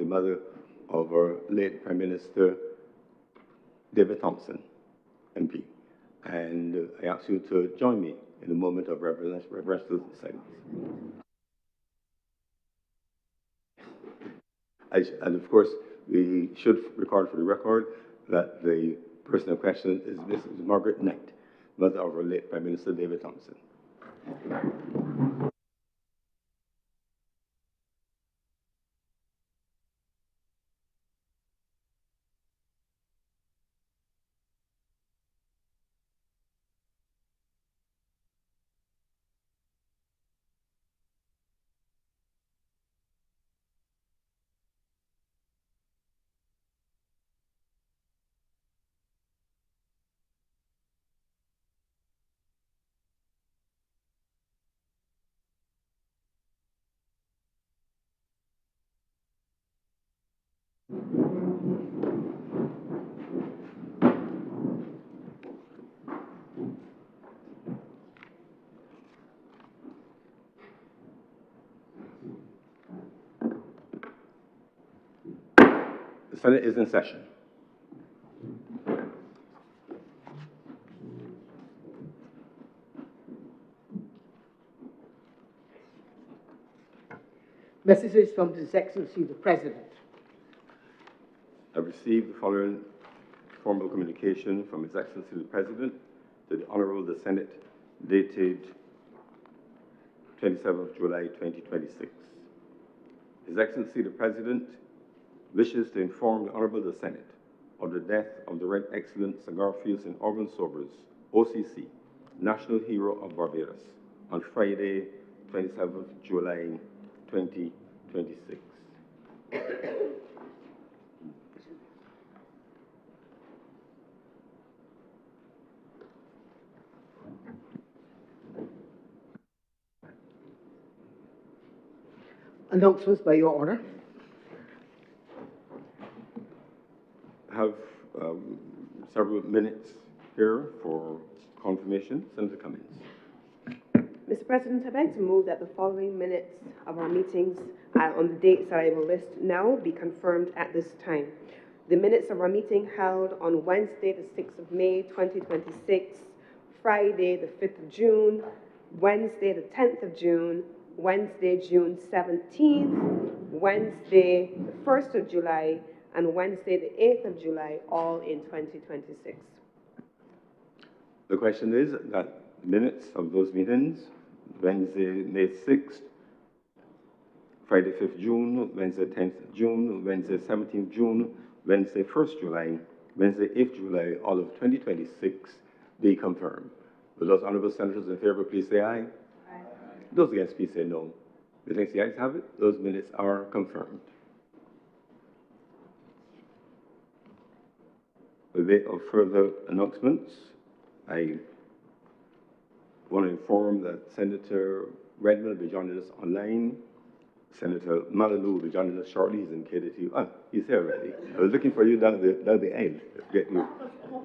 mother of our late Prime Minister, David Thompson, MP. And I ask you to join me in a moment of reverential silence. And of course, we should record for the record that the person in question is Mrs. Margaret Knight, mother of our late Prime Minister David Thompson. The Senate is in session. Messages from His Excellency the President. I received the following formal communication from His Excellency the President to the Honourable the Senate, dated 27th July 2026. His Excellency the President wishes to inform the Honourable the Senate of the death of the Right Excellent Sir Garfield St. Orban Sobers, OCC, National Hero of Barbados, on Friday, 27th July 2026. Announcements by Your Honour. I have several minutes here for confirmation. Senator Cummins. Mr. President, I'd like to move that the following minutes of our meetings on the dates that I will list now be confirmed at this time. The minutes of our meeting held on Wednesday, the 6th of May, 2026, Friday, the 5th of June, Wednesday, the 10th of June, Wednesday, June 17th, Wednesday, the 1st of July, and Wednesday, the 8th of July, all in 2026. The question is that minutes of those meetings, Wednesday, May 6th, Friday, 5th June, Wednesday, 10th June, Wednesday, 17th June, Wednesday, 1st July, Wednesday, 8th July, all of 2026, be confirmed. Will those honourable senators in favour please say aye? Aye. Those against please say no. The next the ayes have it. Those minutes are confirmed. By way of further announcements, I want to inform that Senator Redmond will be joining us online. Senator Malonu will be joining us shortly. He's in KDT. Oh, he's here already. I was looking for you down the aisle.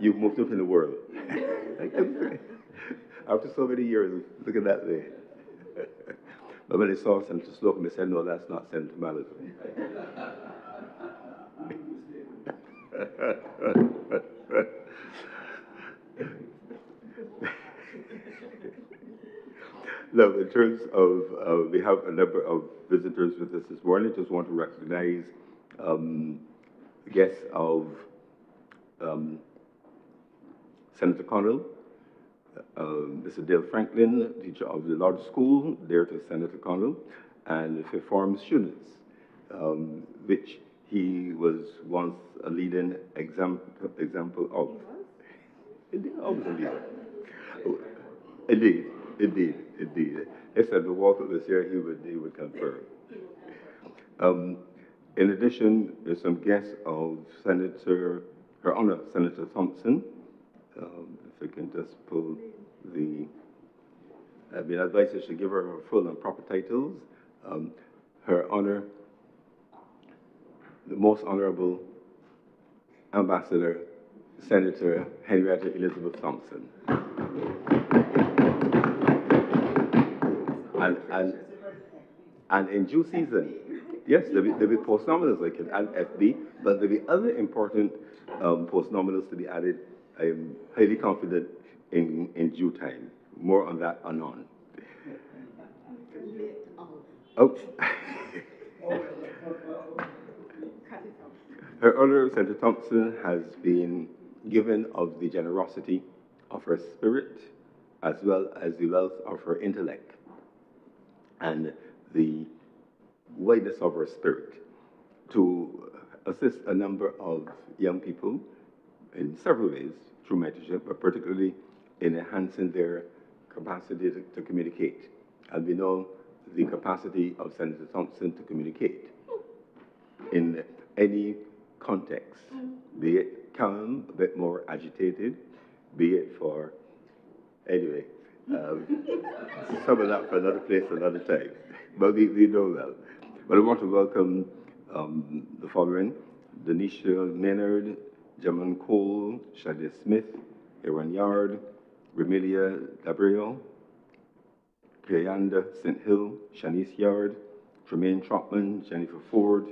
You've moved up in the world. After so many years, look at that way. But when I saw Senator Slocum, I said, no, that's not Senator Malonu. Now, in terms of, we have a number of visitors with us this morning. Just want to recognize guests of Senator Connell, Mr. Dale Franklin, teacher of the Lord School, there to Senator Connell, and fifth form students, which he was once a leading example of. Indeed, always a leader. Indeed. He said the Walter was here, he would confirm. In addition, there's some guests of Her Honor, Senator Thompson. If we can just pull the, I've been advised I should give her full and proper titles. Her Honor, the Most Honourable Ambassador, Senator Henrietta Elizabeth Thompson. And in due season, Yes, there'll be post-nominals like an FB, but there'll be other important post-nominals to be added. I'm highly confident in due time. More on that anon. Oh. Her Honor, Senator Thompson, has been given of the generosity of her spirit as well as the wealth of her intellect and the wideness of her spirit to assist a number of young people in several ways through mentorship, but particularly in enhancing their capacity to communicate. And we know the capacity of Senator Thompson to communicate in any context, be it calm, a bit more agitated, be it for, anyway, some of that for another place, another time. But we know that. But I want to welcome the following: Denisha Maynard, Jaman Cole, Shadia Smith, Aaron Yard, Remilia Gabriel, Kayanda St. Hill, Shanice Yard, Tremaine Trotman, Jennifer Ford,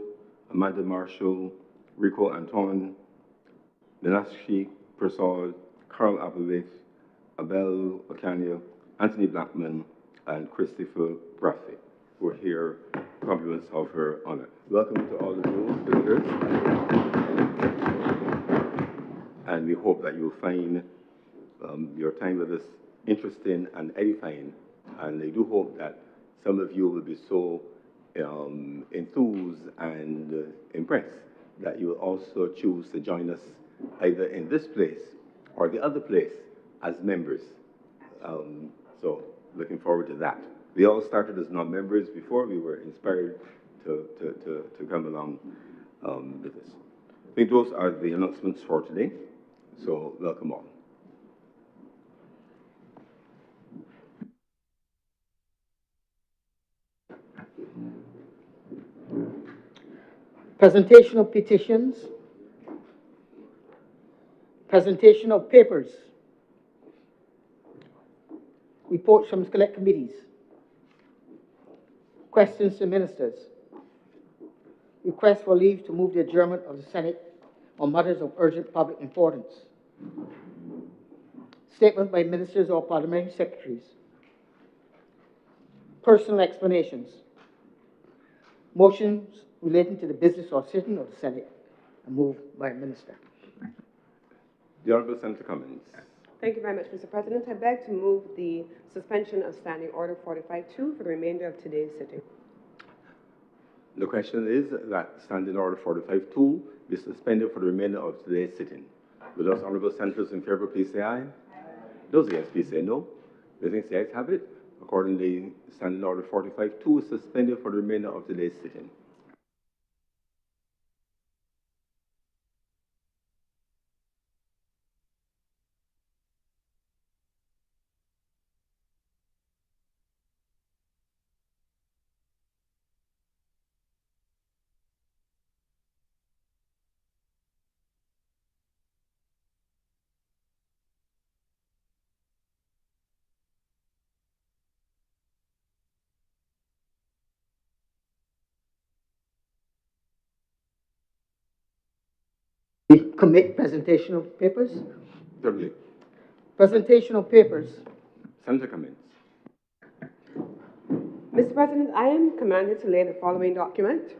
Amanda Marshall, Rico Anton, Nanashi Prasad, Carl Applewhite, Abel Ocanio, Anthony Blackman, and Christopher Bradford, who are here compliments of her honor. Welcome to all of you visitors. And we hope that you'll find your time with us interesting and edifying. And I do hope that some of you will be so enthused and impressed that you will also choose to join us either in this place or the other place as members. So looking forward to that. We all started as non-members before. We were inspired to come along with this. I think those are the announcements for today. So welcome all. Presentation of petitions. Presentation of papers. Reports from select committees. Questions to ministers. Request for leave to move the adjournment of the Senate on matters of urgent public importance. Statement by ministers or parliamentary secretaries. Personal explanations. Motions relating to the business or sitting of the Senate and moved by a minister. The Honourable Senator Cummins. Thank you very much, Mr. President. I beg to move the suspension of Standing Order 45-2 for the remainder of today's sitting. The question is that Standing Order 45-2 be suspended for the remainder of today's sitting. Will those honourable senators in favour please say aye? Those against please say no. The things the ayes have it. Accordingly, Standing Order 45-2 is suspended for the remainder of today's sitting. We commit presentation of papers. Thirdly, Presentation of papers. Senator Cummins. Mr. President, I am commanded to lay the following document.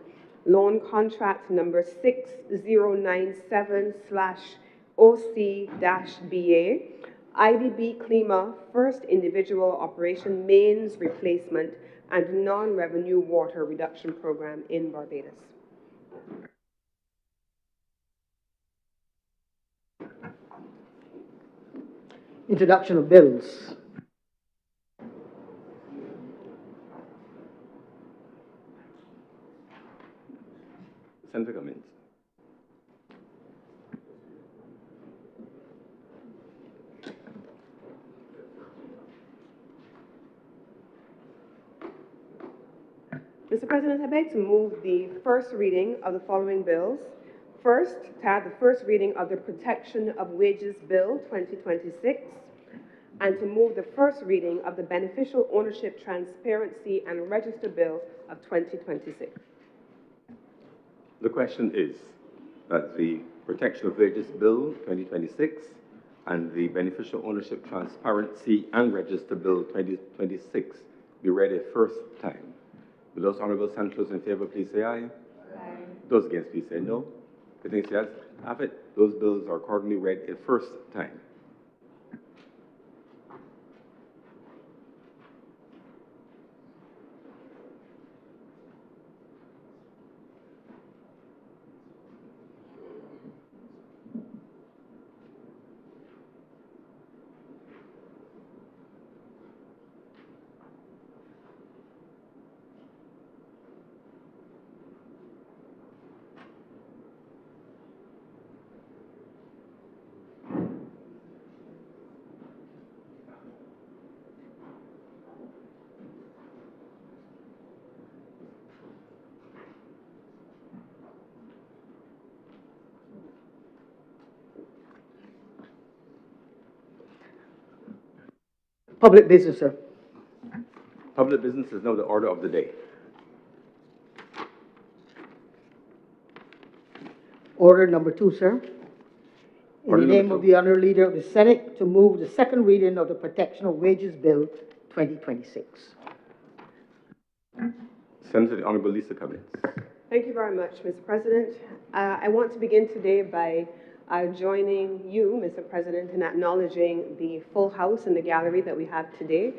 Loan contract number 6097/OC-BA, IDB Klima First Individual Operation Mains Replacement and Non-Revenue Water Reduction Program in Barbados. Introduction of bills. Senator Cummins. Mr. President, I beg to move the first reading of the following bills. First, to have the first reading of the Protection of Wages Bill 2026, and to move the first reading of the Beneficial Ownership Transparency and Register Bill of 2026. The question is that the Protection of Wages Bill 2026 and the Beneficial Ownership Transparency and Register Bill 2026 be read a first time. Will those honourable senators in favour please say aye? Aye. Those against please say no. The things yes, have it. Those bills are accordingly read a first time. Public business, sir. Public business is now the order of the day. Order number 2, sir. In Order the number name of 2. the Honourable Leader of the Senate, to move the second reading of the Protection of Wages Bill 2026. Senator the Honourable Lisa Cummins. Thank you very much, Mr. President. I want to begin today by joining you, Mr. President, in acknowledging the full house in the gallery that we have today.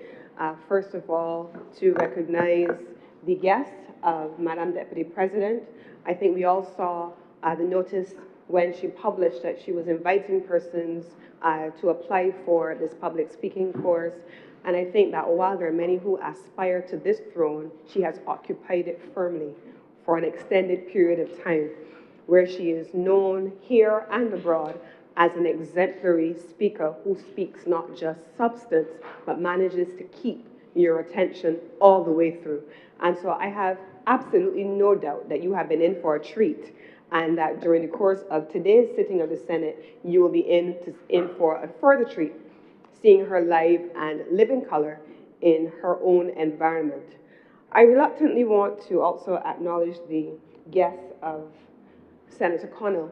First of all, to recognize the guests of Madam Deputy President. I think we all saw the notice when she published that she was inviting persons to apply for this public speaking course. And I think that while there are many who aspire to this throne, she has occupied it firmly for an extended period of time, where she is known here and abroad as an exemplary speaker who speaks not just substance, but manages to keep your attention all the way through. And so I have absolutely no doubt that you have been in for a treat, and that during the course of today's sitting of the Senate, you will be in for a further treat, seeing her live and live in color in her own environment. I reluctantly want to also acknowledge the guests of Senator Connell,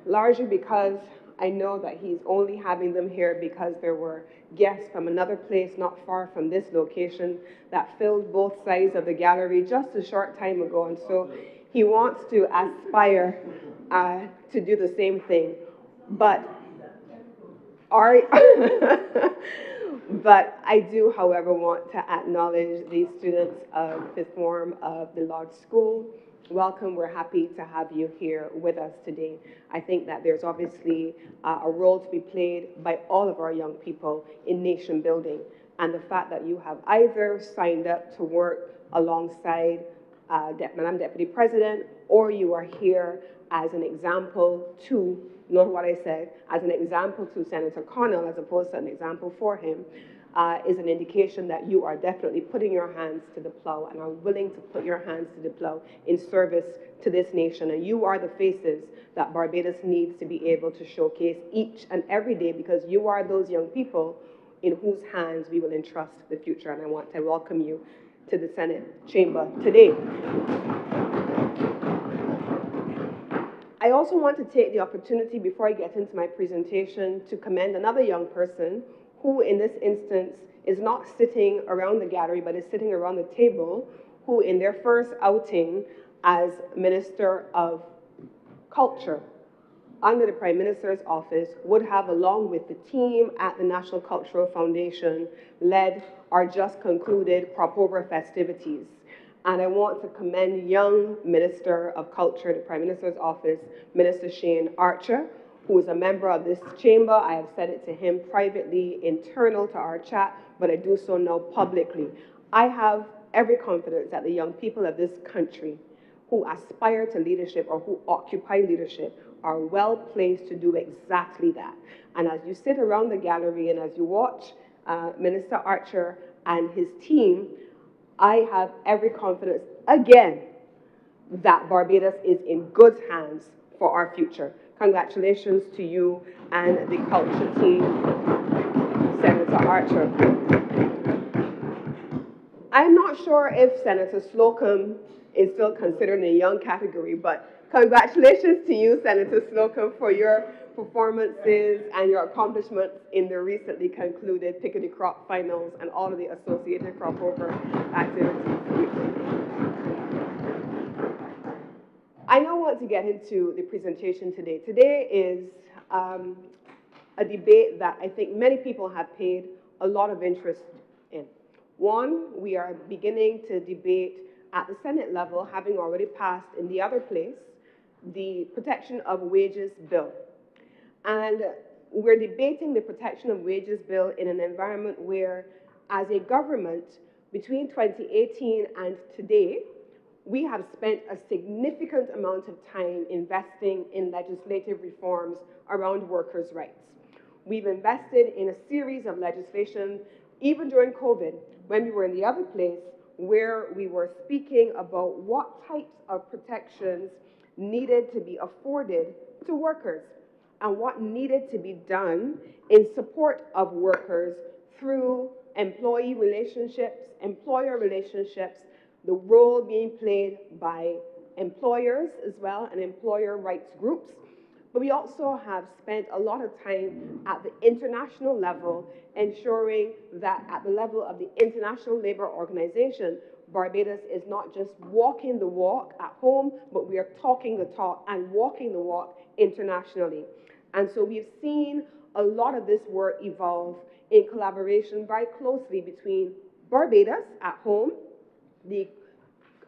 largely because I know that he's only having them here because there were guests from another place not far from this location that filled both sides of the gallery just a short time ago. And so he wants to aspire to do the same thing. But But I do, however, want to acknowledge the students of fifth form of the Lodge School. Welcome. We're happy to have you here with us today. I think that there's obviously a role to be played by all of our young people in nation building. And the fact that you have either signed up to work alongside Madam Deputy President, or you are here as an example to, not what I said, as an example to Senator Connell as opposed to an example for him, is an indication that you are definitely putting your hands to the plow and are willing to put your hands to the plow in service to this nation. And you are the faces that Barbados needs to be able to showcase each and every day, because you are those young people in whose hands we will entrust the future. And I want to welcome you to the Senate chamber today. I also want to take the opportunity before I get into my presentation to commend another young person who in this instance is not sitting around the gallery but is sitting around the table, who in their first outing as Minister of Culture under the Prime Minister's office would have, along with the team at the National Cultural Foundation, led our just concluded crop over festivities. And I want to commend young Minister of Culture in the Prime Minister's office, Minister Shane Archer, who is a member of this chamber. I have said it to him privately, internal to our chat, but I do so now publicly. I have every confidence that the young people of this country who aspire to leadership or who occupy leadership are well placed to do exactly that. And as you sit around the gallery and as you watch Minister Archer and his team, I have every confidence, again, that Barbados is in good hands for our future. Congratulations to you and the culture team, Senator Archer. I'm not sure if Senator Slocum is still considered in a young category. But congratulations to you, Senator Slocum, for your performances and your accomplishments in the recently concluded Pickety Crop Finals and all of the associated crop over activities. I now want to get into the presentation today. Today is a debate that I think many people have paid a lot of interest in. One, we are beginning to debate at the Senate level, having already passed in the other place, the Protection of Wages Bill. And we're debating the Protection of Wages Bill in an environment where, as a government, between 2018 and today, we have spent a significant amount of time investing in legislative reforms around workers' rights. We've invested in a series of legislation, even during COVID, when we were in the other place, where we were speaking about what types of protections needed to be afforded to workers and what needed to be done in support of workers through employee relationships, employer relationships, the role being played by employers as well and employer rights groups. But we also have spent a lot of time at the international level ensuring that at the level of the International Labour Organization, Barbados is not just walking the walk at home, but we are talking the talk and walking the walk internationally. And so we've seen a lot of this work evolve in collaboration very closely between Barbados at home, the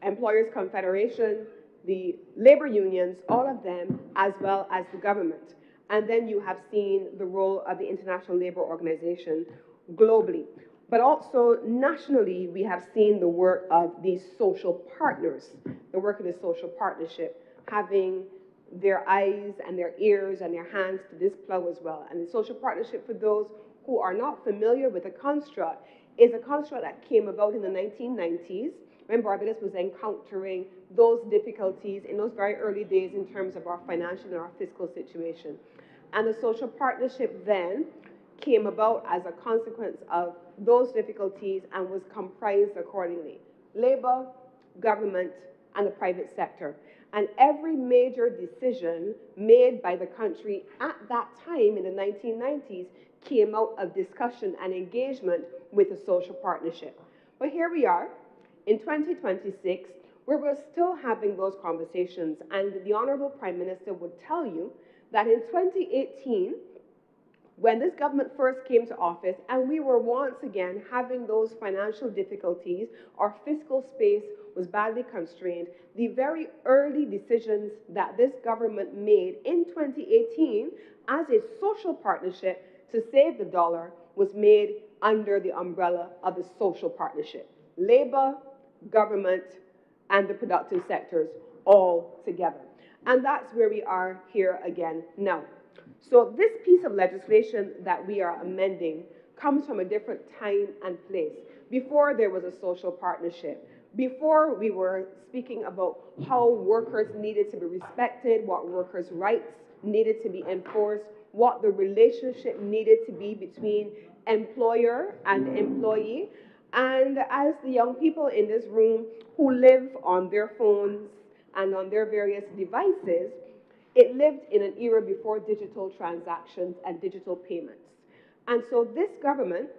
Employers Confederation, the labor unions, all of them, as well as the government. And then you have seen the role of the International Labour Organization globally. But also nationally, we have seen the work of these social partners, the work of the social partnership, having their eyes and their ears and their hands to this plow as well. And the social partnership, for those who are not familiar with the construct, is a construct that came about in the 1990s when Barbados was encountering those difficulties in those very early days in terms of our financial and our fiscal situation. And the social partnership then came about as a consequence of those difficulties and was comprised accordingly: labor, government, and the private sector. And every major decision made by the country at that time in the 1990s came out of discussion and engagement with the social partnership. But here we are in 2026, where we're still having those conversations, and the Honourable Prime Minister would tell you that in 2018, when this government first came to office and we were once again having those financial difficulties, our fiscal space was badly constrained, the very early decisions that this government made in 2018 as a social partnership to save the dollar was made under the umbrella of the social partnership. Labor, government, and the productive sectors all together. And that's where we are here again now. So this piece of legislation that we are amending comes from a different time and place. Before there was a social partnership, before we were speaking about how workers needed to be respected, what workers' rights needed to be enforced, what the relationship needed to be between employer and employee. And as the young people in this room who live on their phones and on their various devices, it lived in an era before digital transactions and digital payments. And so this government,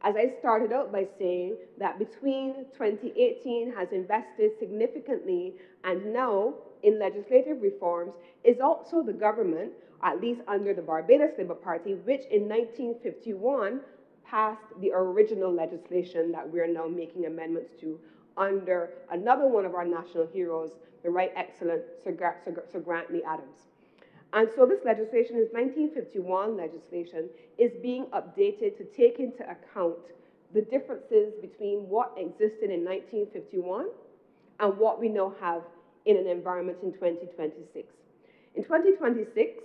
as I started out by saying, that between 2018 has invested significantly and now in legislative reforms, is also the government, at least under the Barbados Labour Party, which in 1951 passed the original legislation that we're now making amendments to under another one of our national heroes, the Right Excellent Sir Grantley Adams. And so this legislation, is 1951 legislation, is being updated to take into account the differences between what existed in 1951 and what we now have in an environment in 2026. In 2026,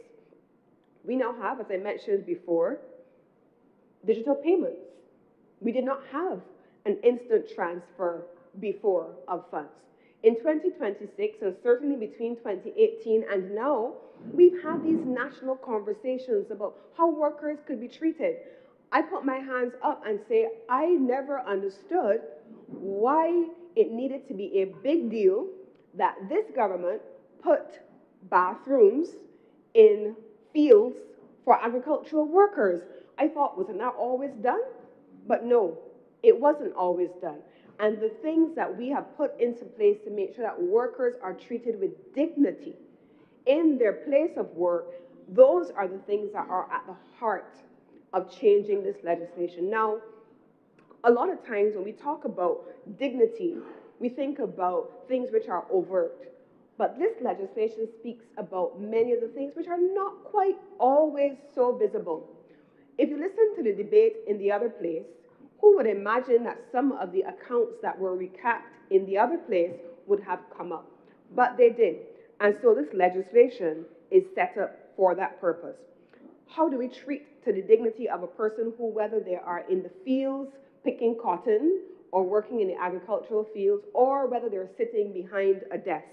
we now have, as I mentioned before, digital payments. We did not have an instant transfer before of funds. In 2026, and certainly between 2018 and now, we've had these national conversations about how workers could be treated. I put my hands up and say, I never understood why it needed to be a big deal that this government put bathrooms in fields for agricultural workers. I thought, wasn't that always done? But no, it wasn't always done. And the things that we have put into place to make sure that workers are treated with dignity in their place of work, those are the things that are at the heart of changing this legislation. Now, a lot of times when we talk about dignity, we think about things which are overt. But this legislation speaks about many of the things which are not quite always so visible. If you listen to the debate in the other place, who would imagine that some of the accounts that were recapped in the other place would have come up? But they did. And so this legislation is set up for that purpose. How do we treat to the dignity of a person who, whether they are in the fields picking cotton or working in the agricultural fields, or whether they're sitting behind a desk?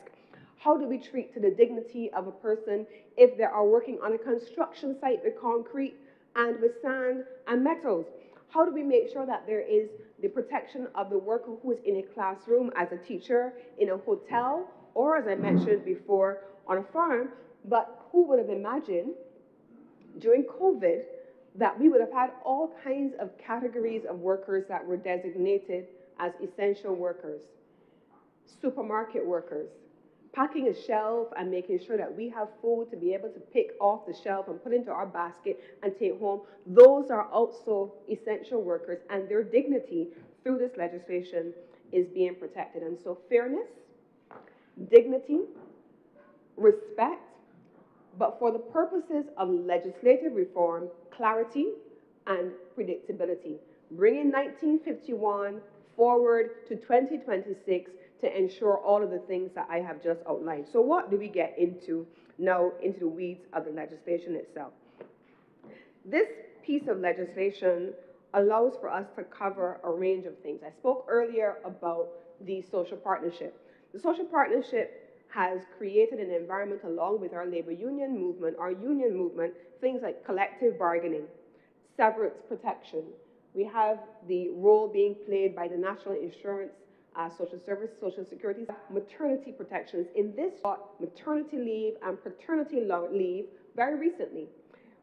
How do we treat to the dignity of a person if they are working on a construction site with concrete and with sand and metals? How do we make sure that there is the protection of the worker who is in a classroom as a teacher, in a hotel, or as I mentioned before, on a farm? But who would have imagined during COVID that we would have had all kinds of categories of workers that were designated as essential workers? Supermarket workers, packing a shelf and making sure that we have food to be able to pick off the shelf and put into our basket and take home. Those are also essential workers, and their dignity through this legislation is being protected. And so fairness, dignity, respect, but for the purposes of legislative reform, clarity and predictability. Bringing 1951 forward to 2026 to ensure all of the things that I have just outlined. So what do we get into now, into the weeds of the legislation itself? This piece of legislation allows for us to cover a range of things. I spoke earlier about the social partnership. The social partnership has created an environment along with our labor union movement, things like collective bargaining, severance protection. We have the role being played by the National Insurance Social Service, Social Security, maternity protections. In this, maternity leave and paternity leave very recently.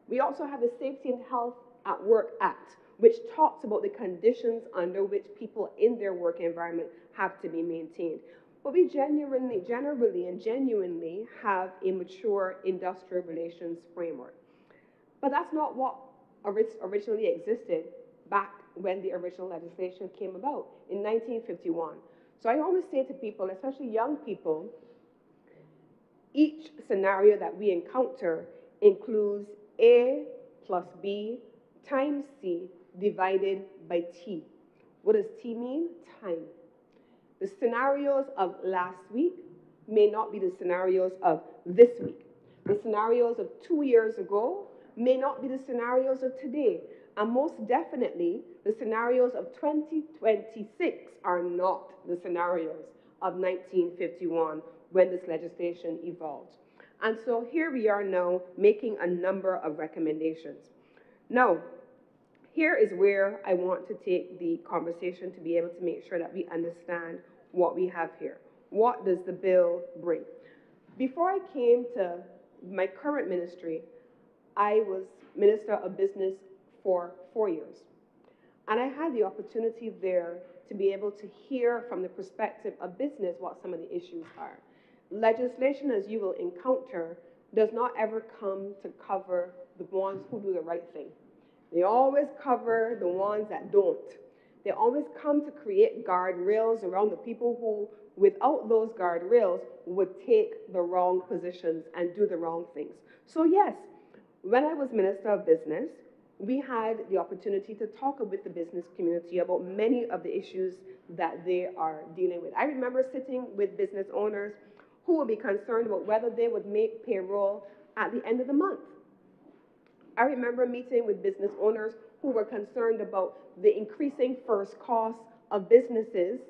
We also have the Safety and Health at Work Act, which talks about the conditions under which people in their work environment have to be maintained. But we generally and genuinely have a mature industrial relations framework. But that's not what originally existed back when the original legislation came about in 1951. So I always say to people, especially young people, each scenario that we encounter includes A plus B times C divided by T. What does T mean? Time. The scenarios of last week may not be the scenarios of this week. The scenarios of 2 years ago may not be the scenarios of today. And most definitely, the scenarios of 2026 are not the scenarios of 1951 when this legislation evolved. And so here we are now making a number of recommendations. Now, here is where I want to take the conversation to be able to make sure that we understand what we have here. What does the bill bring? Before I came to my current ministry, I was Minister of Business for 4 years. And I had the opportunity there to be able to hear from the perspective of business what some of the issues are. Legislation, as you will encounter, does not ever come to cover the ones who do the right thing. They always cover the ones that don't. They always come to create guardrails around the people who, without those guardrails, would take the wrong positions and do the wrong things. So yes, when I was Minister of Business, we had the opportunity to talk with the business community about many of the issues that they are dealing with. I remember sitting with business owners who would be concerned about whether they would make payroll at the end of the month. I remember meeting with business owners who were concerned about the increasing first costs of businesses,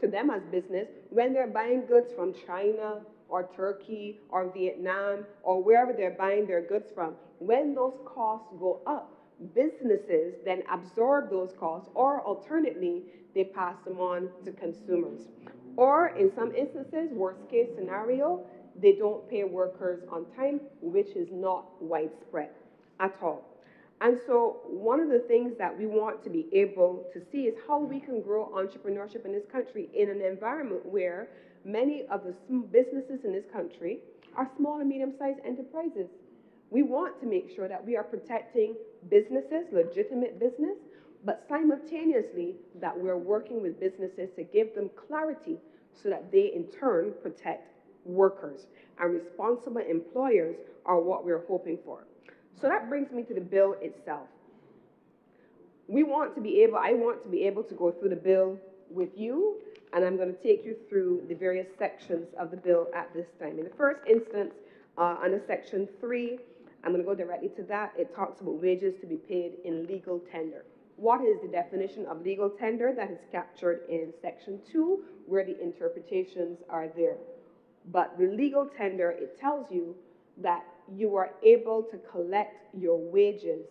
to them as business, when they're buying goods from China or Turkey or Vietnam or wherever they're buying their goods from. When those costs go up, businesses then absorb those costs, or alternately, they pass them on to consumers. Or in some instances, worst case scenario, they don't pay workers on time, which is not widespread at all. And so one of the things that we want to be able to see is how we can grow entrepreneurship in this country in an environment where many of the businesses in this country are small and medium-sized enterprises. We want to make sure that we are protecting businesses, legitimate business, but simultaneously that we're working with businesses to give them clarity so that they in turn protect workers. And responsible employers are what we're hoping for. So that brings me to the bill itself. I want to be able to go through the bill with you, and I'm going to take you through the various sections of the bill at this time. In the first instance, under Section 3, I'm going to go directly to that. It talks about wages to be paid in legal tender. What is the definition of legal tender? That is captured in Section 2, where the interpretations are there. But the legal tender, it tells you that you are able to collect your wages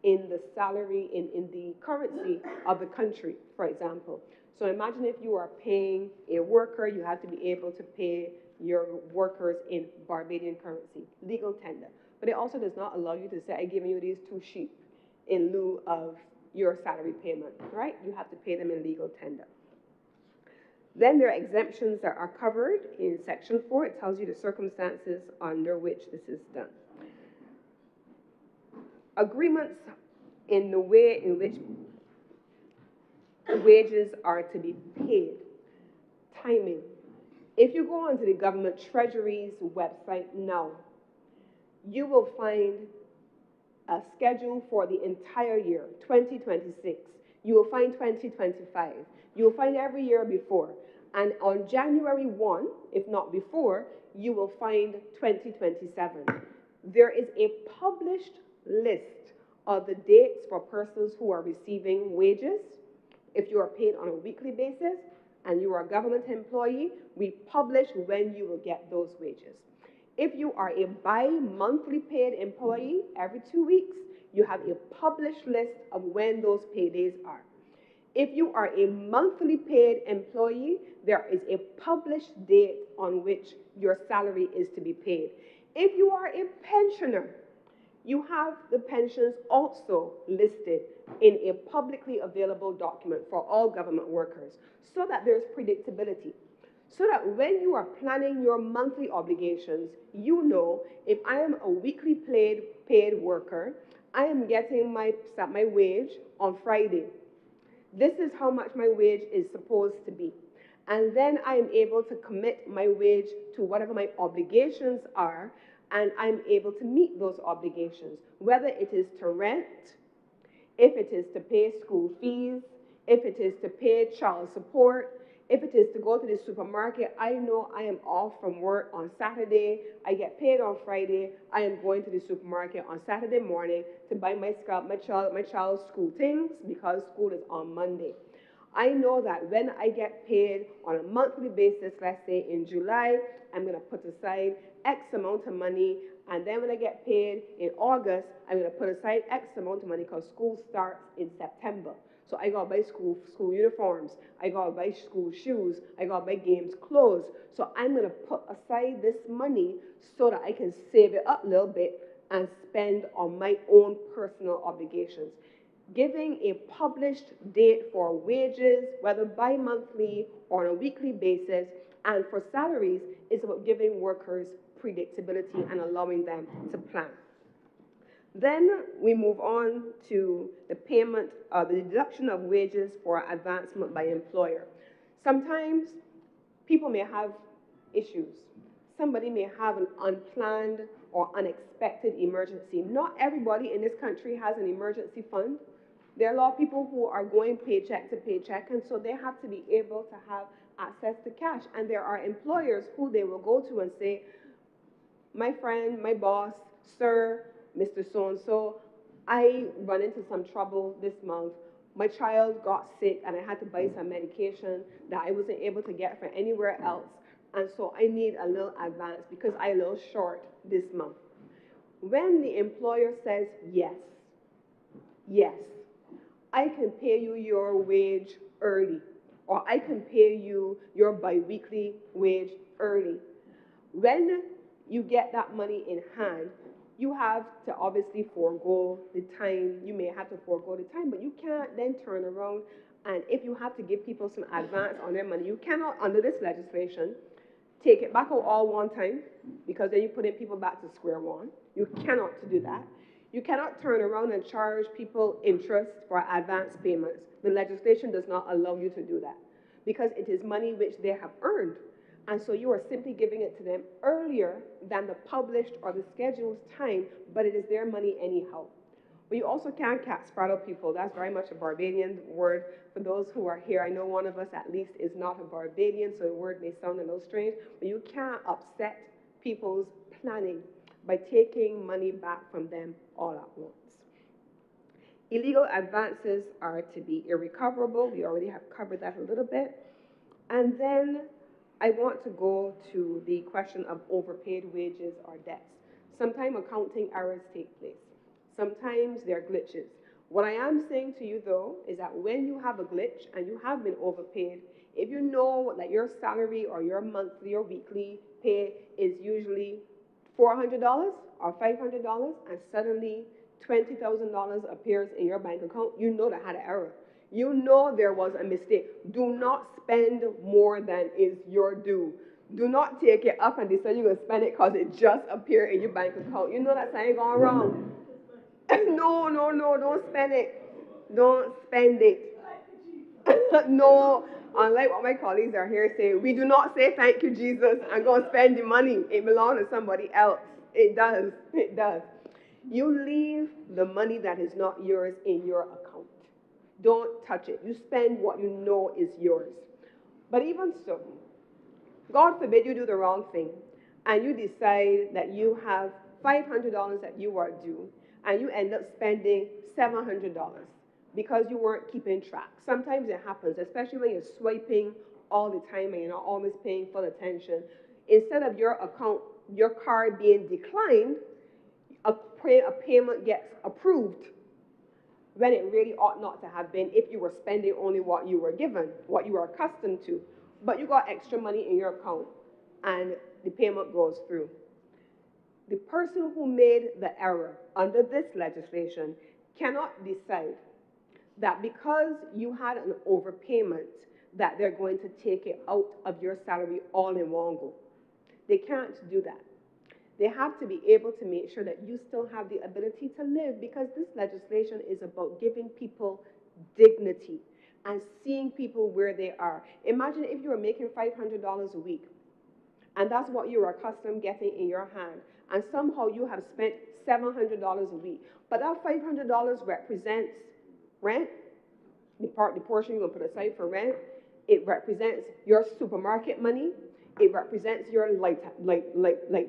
in the salary, in the currency of the country, for example. So imagine if you are paying a worker, you have to be able to pay your workers in Barbadian currency, legal tender. But it also does not allow you to say, I'm giving you these 2 sheep in lieu of your salary payment, right? You have to pay them in legal tender. Then there are exemptions that are covered in Section 4. It tells you the circumstances under which this is done. Agreements in the way in which wages are to be paid. Timing. If you go onto the government treasury's website now, you will find a schedule for the entire year, 2026. You will find 2025. You will find every year before. And on January 1, if not before, you will find 2027. There is a published list of the dates for persons who are receiving wages. If you are paid on a weekly basis and you are a government employee, we publish when you will get those wages. If you are a bi-monthly paid employee, every 2 weeks, you have a published list of when those paydays are. If you are a monthly paid employee, there is a published date on which your salary is to be paid. If you are a pensioner, you have the pensions also listed in a publicly available document for all government workers so that there's predictability. So that when you are planning your monthly obligations, you know if I am a weekly paid worker, I am getting my wage on Friday. This is how much my wage is supposed to be. And then I am able to commit my wage to whatever my obligations are, and I'm able to meet those obligations, whether it is to rent, if it is to pay school fees, if it is to pay child support, if it is to go to the supermarket. I know I am off from work on Saturday, I get paid on Friday, I am going to the supermarket on Saturday morning to buy my child's school things because school is on Monday. I know that when I get paid on a monthly basis, let's say in July, I'm going to put aside X amount of money, and then when I get paid in August, I'm going to put aside X amount of money because school starts in September. So I gotta buy school uniforms, I gotta buy school shoes, I gotta buy games clothes. So I'm gonna put aside this money so that I can save it up a little bit and spend on my own personal obligations. Giving a published date for wages, whether bi-monthly or on a weekly basis, and for salaries, is about giving workers predictability and allowing them to plan. Then we move on to the payment, the deduction of wages for advancement by employer. Sometimes people may have issues. Somebody may have an unplanned or unexpected emergency. Not everybody in this country has an emergency fund. There are a lot of people who are going paycheck to paycheck, and so they have to be able to have access to cash. And there are employers who they will go to and say, my friend, my boss, sir, Mr. So-and-so, I run into some trouble this month. My child got sick and I had to buy some medication that I wasn't able to get from anywhere else. And so I need a little advance because I'm a little short this month. When the employer says, yes, I can pay you your wage early. or I can pay you your biweekly wage early. When you get that money in hand, you have to obviously forego the time. You may have to forego the time, but you can't then turn around and if you have to give people some advance on their money, you cannot, under this legislation, take it back all one time because then you're putting people back to square one. You cannot do that. You cannot turn around and charge people interest for advance payments. The legislation does not allow you to do that because it is money which they have earned. And so you are simply giving it to them earlier than the published or the scheduled time, but it is their money anyhow. But you also can't straddle people. That's very much a Barbadian word. For those who are here, I know one of us at least is not a Barbadian, so the word may sound a little strange, but you can't upset people's planning by taking money back from them all at once. Illegal advances are to be irrecoverable. We already have covered that a little bit. And then I want to go to the question of overpaid wages or debts. Sometimes accounting errors take place. Sometimes there are glitches. What I am saying to you, though, is that when you have a glitch and you have been overpaid, if you know that your salary or your monthly or weekly pay is usually $400 or $500 and suddenly $20,000 appears in your bank account, you know that had an error. You know there was a mistake. Do not spend more than is your due. Do not take it up and decide you're going to spend it because it just appeared in your bank account. You know that something gone wrong. No, don't spend it. Don't spend it. No, unlike what my colleagues are here saying, we do not say thank you, Jesus, and go and spend the money. It belongs to somebody else. It does. It does. You leave the money that is not yours in your account. Don't touch it. You spend what you know is yours. But even so, God forbid you do the wrong thing and you decide that you have $500 that you are due and you end up spending $700 because you weren't keeping track. Sometimes it happens, especially when you're swiping all the time and you're not always paying full attention. Instead of your account, your card being declined, a payment gets approved when it really ought not to have been if you were spending only what you were given, what you were accustomed to. But you got extra money in your account and the payment goes through. The person who made the error under this legislation cannot decide that because you had an overpayment that they're going to take it out of your salary all in one go. They can't do that. They have to be able to make sure that you still have the ability to live because this legislation is about giving people dignity and seeing people where they are. Imagine if you were making $500 a week and that's what you were accustomed getting in your hand and somehow you have spent $700 a week. But that $500 represents rent, the portion you're going to put aside for rent. It represents your supermarket money. It represents your light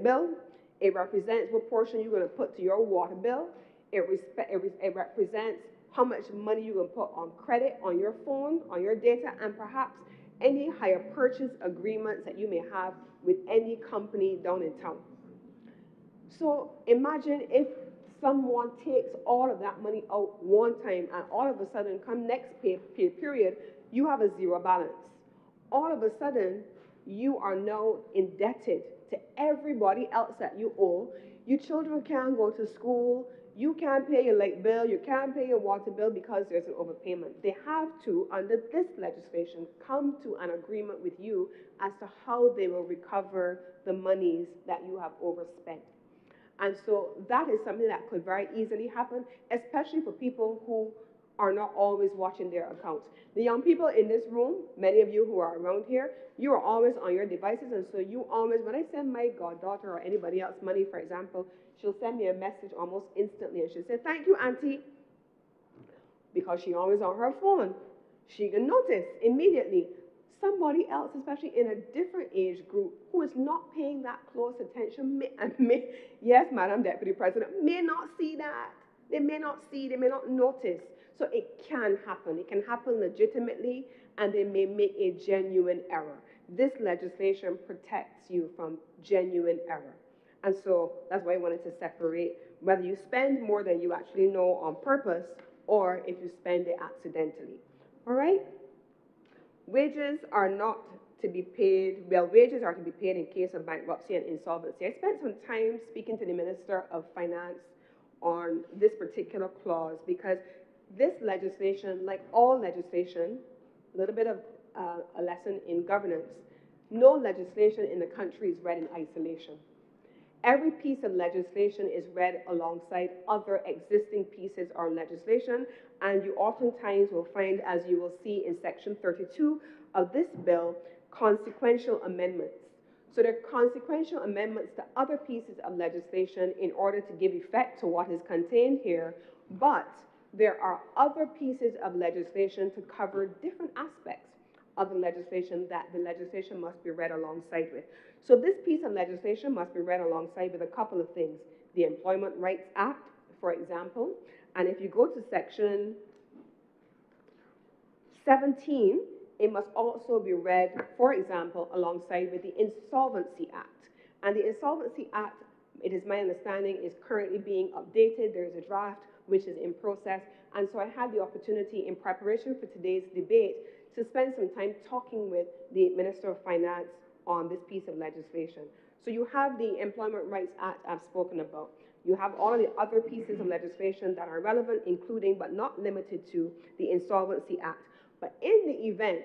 bill. It represents what portion you're going to put to your water bill. It represents how much money you're going to put on credit, on your phone, on your data, and perhaps any hire purchase agreements that you may have with any company down in town. So imagine if someone takes all of that money out one time and all of a sudden come next pay period, you have a zero balance. All of a sudden, you are now indebted to everybody else that you owe. Your children can't go to school. You can't pay your light bill. You can't pay your water bill because there's an overpayment. They have to, under this legislation, come to an agreement with you as to how they will recover the monies that you have overspent. And so that is something that could very easily happen, especially for people who are not always watching their accounts. The young people in this room, many of you who are around here, you are always on your devices, and so you always, when I send my goddaughter or anybody else money, for example, she'll send me a message almost instantly, and she'll say, "Thank you, Auntie," because she's always on her phone. She can notice immediately somebody else, especially in a different age group, who is not paying that close attention, yes, Madam Deputy President, may not see that. They may not see, they may not notice. So it can happen. It can happen legitimately, and they may make a genuine error. This legislation protects you from genuine error. And so that's why I wanted to separate whether you spend more than you actually know on purpose or if you spend it accidentally. All right? Wages are not to be paid, well, wages are to be paid in case of bankruptcy and insolvency. I spent some time speaking to the Minister of Finance on this particular clause because this legislation, like all legislation, a little bit of a lesson in governance, no legislation in the country is read in isolation. Every piece of legislation is read alongside other existing pieces of legislation, and you oftentimes will find, as you will see in Section 32 of this bill, consequential amendments. So there are consequential amendments to other pieces of legislation in order to give effect to what is contained here, but there are other pieces of legislation to cover different aspects of the legislation that the legislation must be read alongside with. So this piece of legislation must be read alongside with a couple of things. The Employment Rights Act, for example, and if you go to Section 17, it must also be read, for example, alongside with the Insolvency Act. And the Insolvency Act, it is my understanding, is currently being updated. There is a draft which is in process. And so I had the opportunity in preparation for today's debate to spend some time talking with the Minister of Finance on this piece of legislation. So you have the Employment Rights Act I've spoken about. You have all of the other pieces of legislation that are relevant, including but not limited to the Insolvency Act. But in the event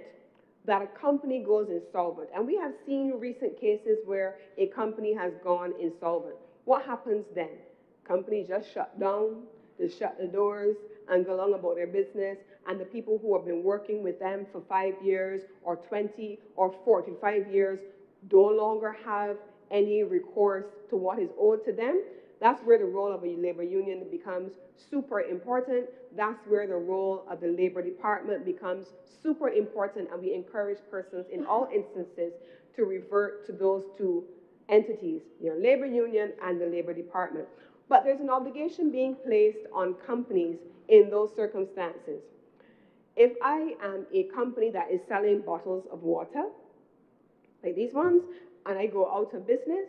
that a company goes insolvent, and we have seen recent cases where a company has gone insolvent, what happens then? Company just shut down, they shut the doors and go along about their business, and the people who have been working with them for 5 years or 20 or 45 years no longer have any recourse to what is owed to them. That's where the role of a labor union becomes super important. That's where the role of the Labor Department becomes super important, and we encourage persons in all instances to revert to those two entities, your labor union and the Labor Department. But there's an obligation being placed on companies in those circumstances. If I am a company that is selling bottles of water, like these ones, and I go out of business,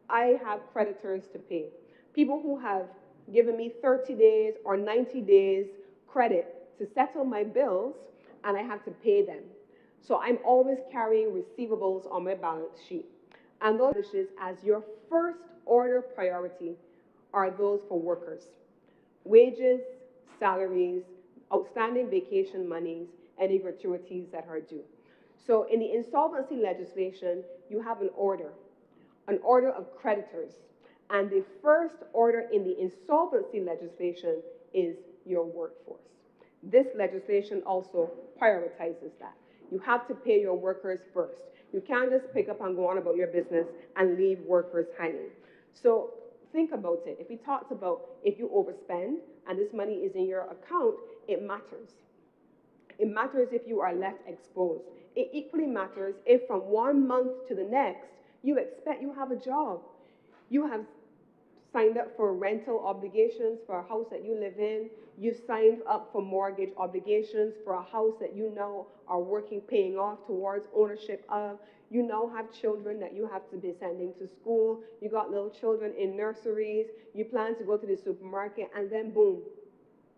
I have creditors to pay. People who have given me 30 days or 90 days credit to settle my bills, and I have to pay them. So I'm always carrying receivables on my balance sheet. And those as your first order priority are those for workers. Wages, salaries, outstanding vacation monies, any gratuities that are due. So in the insolvency legislation, you have an order of creditors. And the first order in the insolvency legislation is your workforce. This legislation also prioritizes that. You have to pay your workers first. You can't just pick up and go on about your business and leave workers hanging. So think about it. If we talked about if you overspend and this money is in your account, it matters. It matters if you are left exposed. It equally matters if from 1 month to the next, you expect you have a job. You have signed up for rental obligations for a house that you live in. You signed up for mortgage obligations for a house that you know are working, paying off towards ownership of. You now have children that you have to be sending to school. You got little children in nurseries. You plan to go to the supermarket, and then boom.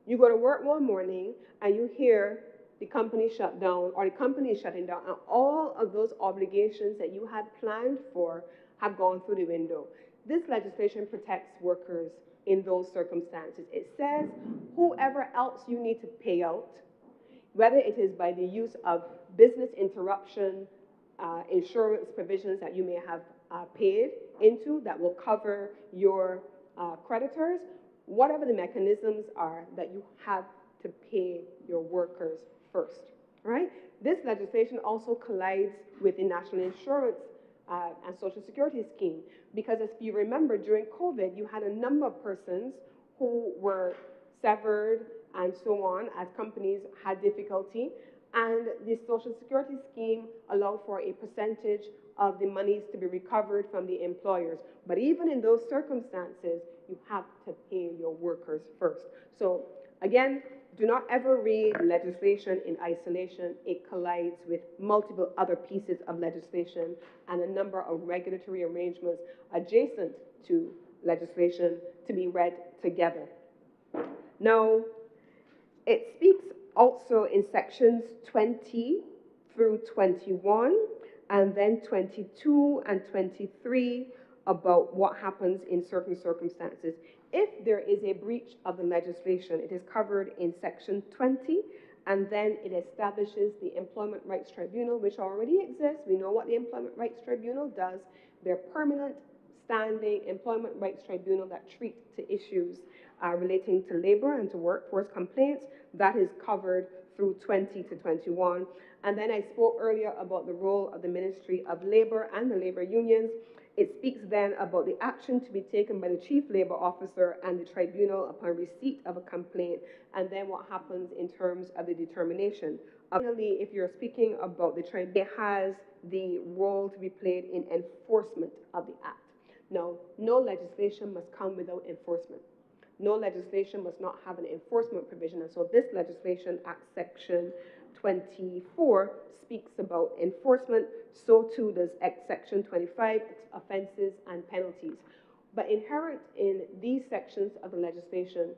You go to work one morning and you hear the company shut down, or the company is shutting down, and all of those obligations that you had planned for have gone through the window. This legislation protects workers in those circumstances. It says whoever else you need to pay out, whether it is by the use of business interruption insurance provisions that you may have paid into that will cover your creditors, whatever the mechanisms are that you have to pay your workers first, right? This legislation also collides with the National Insurance and Social Security scheme, because if you remember, during COVID, you had a number of persons who were severed and so on as companies had difficulty, and the Social Security scheme allowed for a percentage of the monies to be recovered from the employers. But even in those circumstances, you have to pay your workers first. So again, do not ever read legislation in isolation. It collides with multiple other pieces of legislation and a number of regulatory arrangements adjacent to legislation to be read together. Now, it speaks also in sections 20 through 21, and then 22 and 23 about what happens in certain circumstances. If there is a breach of the legislation, it is covered in Section 20, and then it establishes the Employment Rights Tribunal, which already exists. We know what the Employment Rights Tribunal does. They're permanent, standing Employment Rights Tribunal that treat to issues relating to labor and to workforce complaints. That is covered through 20 to 21. And then I spoke earlier about the role of the Ministry of Labor and the labor unions. It speaks then about the action to be taken by the Chief Labor Officer and the tribunal upon receipt of a complaint, and then what happens in terms of the determination. Finally, if you're speaking about the tribunal, it has the role to be played in enforcement of the act. Now, no legislation must come without enforcement. No legislation must not have an enforcement provision, and so this legislation, Act Section 24, speaks about enforcement. So too does Section 25, offenses and penalties. But inherent in these sections of the legislation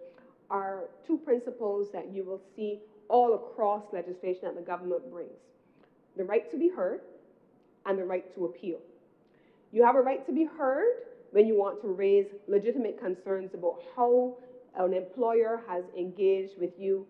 are two principles that you will see all across legislation that the government brings: the right to be heard and the right to appeal. You have a right to be heard when you want to raise legitimate concerns about how an employer has engaged with you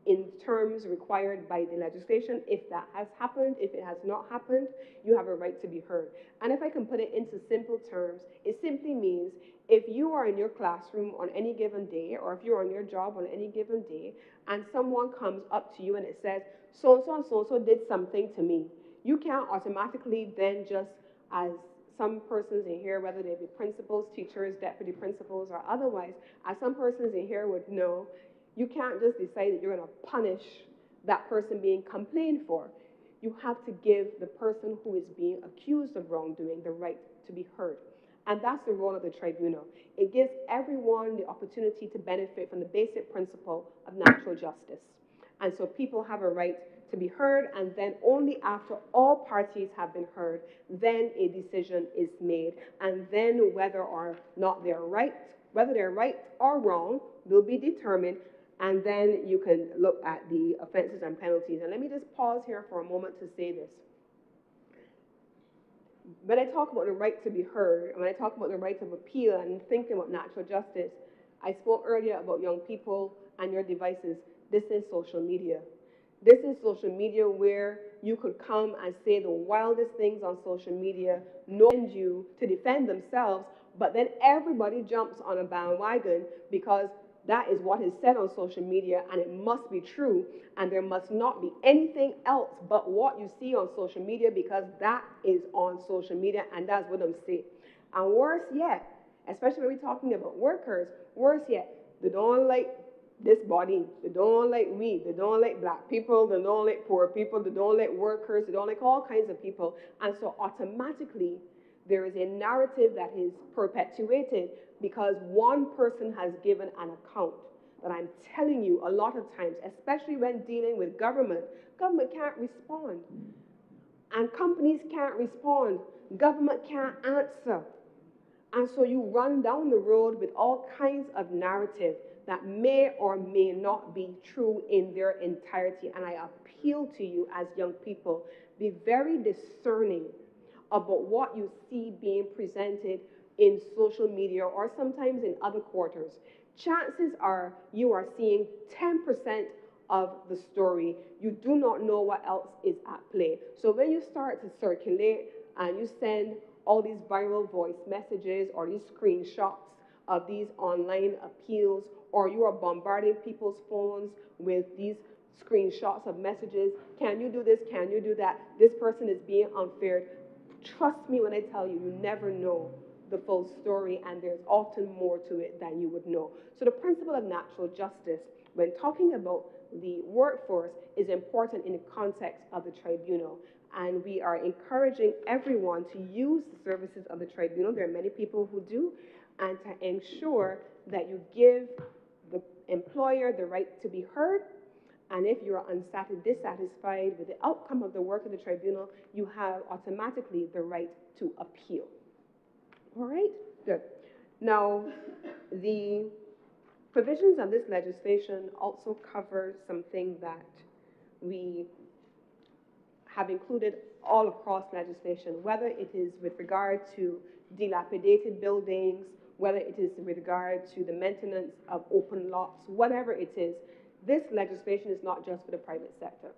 in terms required by the legislation. If that has happened, if it has not happened, you have a right to be heard. And if I can put it into simple terms, it simply means if you are in your classroom on any given day, or if you're on your job on any given day, and someone comes up to you and it says, so-and-so and so-and-so did something to me, you can't automatically then just, as some persons in here, whether they be principals, teachers, deputy principals, or otherwise, as some persons in here would know, you can't just decide that you're going to punish that person being complained for. You have to give the person who is being accused of wrongdoing the right to be heard. And that's the role of the tribunal. It gives everyone the opportunity to benefit from the basic principle of natural justice. And so people have a right to be heard, and then only after all parties have been heard, then a decision is made. And then whether or not they're right, whether they're right or wrong, will be determined. And then you can look at the offenses and penalties. And let me just pause here for a moment to say this. When I talk about the right to be heard, and when I talk about the right of appeal and thinking about natural justice, I spoke earlier about young people and your devices. This is social media. This is social media where you could come and say the wildest things on social media, knowing you to defend themselves, but then everybody jumps on a bandwagon because that is what is said on social media, and it must be true, and there must not be anything else but what you see on social media, because that is on social media, and that's what I'm saying. And worse yet, especially when we're talking about workers, worse yet, they don't like this body, they don't like we, they don't like black people, they don't like poor people, they don't like workers, they don't like all kinds of people, and so automatically there is a narrative that is perpetuated because one person has given an account. That I'm telling you, a lot of times, especially when dealing with government can't respond. And companies can't respond. Government can't answer. And so you run down the road with all kinds of narrative that may or may not be true in their entirety. And I appeal to you as young people, be very discerning about what you see being presented in social media or sometimes in other quarters. Chances are you are seeing 10% of the story. You do not know what else is at play. So when you start to circulate and you send all these viral voice messages or these screenshots of these online appeals, or you are bombarding people's phones with these screenshots of messages, can you do this, can you do that, this person is being unfair. Trust me when I tell you, you never know the full story, and there's often more to it than you would know. So the principle of natural justice, when talking about the workforce, is important in the context of the tribunal. And we are encouraging everyone to use the services of the tribunal. There are many people who do, and to ensure that you give the employer the right to be heard. And if you're dissatisfied with the outcome of the work of the tribunal, you have automatically the right to appeal. All right? Good. Now, the provisions of this legislation also cover something that we have included all across legislation, whether it is with regard to dilapidated buildings, whether it is with regard to the maintenance of open lots, whatever it is. This legislation is not just for the private sector.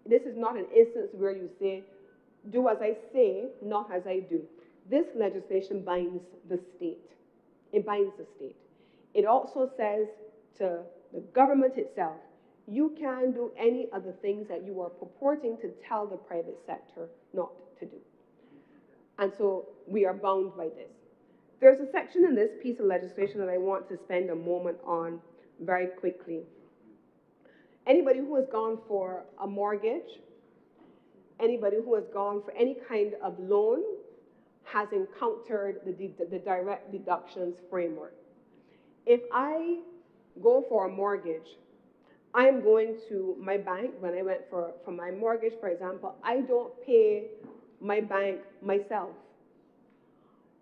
This is not an instance where you say, do as I say, not as I do. This legislation binds the state. It binds the state. It also says to the government itself, you can do any of the things that you are purporting to tell the private sector not to do. And so we are bound by this. There's a section in this piece of legislation that I want to spend a moment on very quickly. Anybody who has gone for a mortgage, anybody who has gone for any kind of loan has encountered the direct deductions framework. If I go for a mortgage, I'm going to my bank. When I went for my mortgage, for example, I don't pay my bank myself.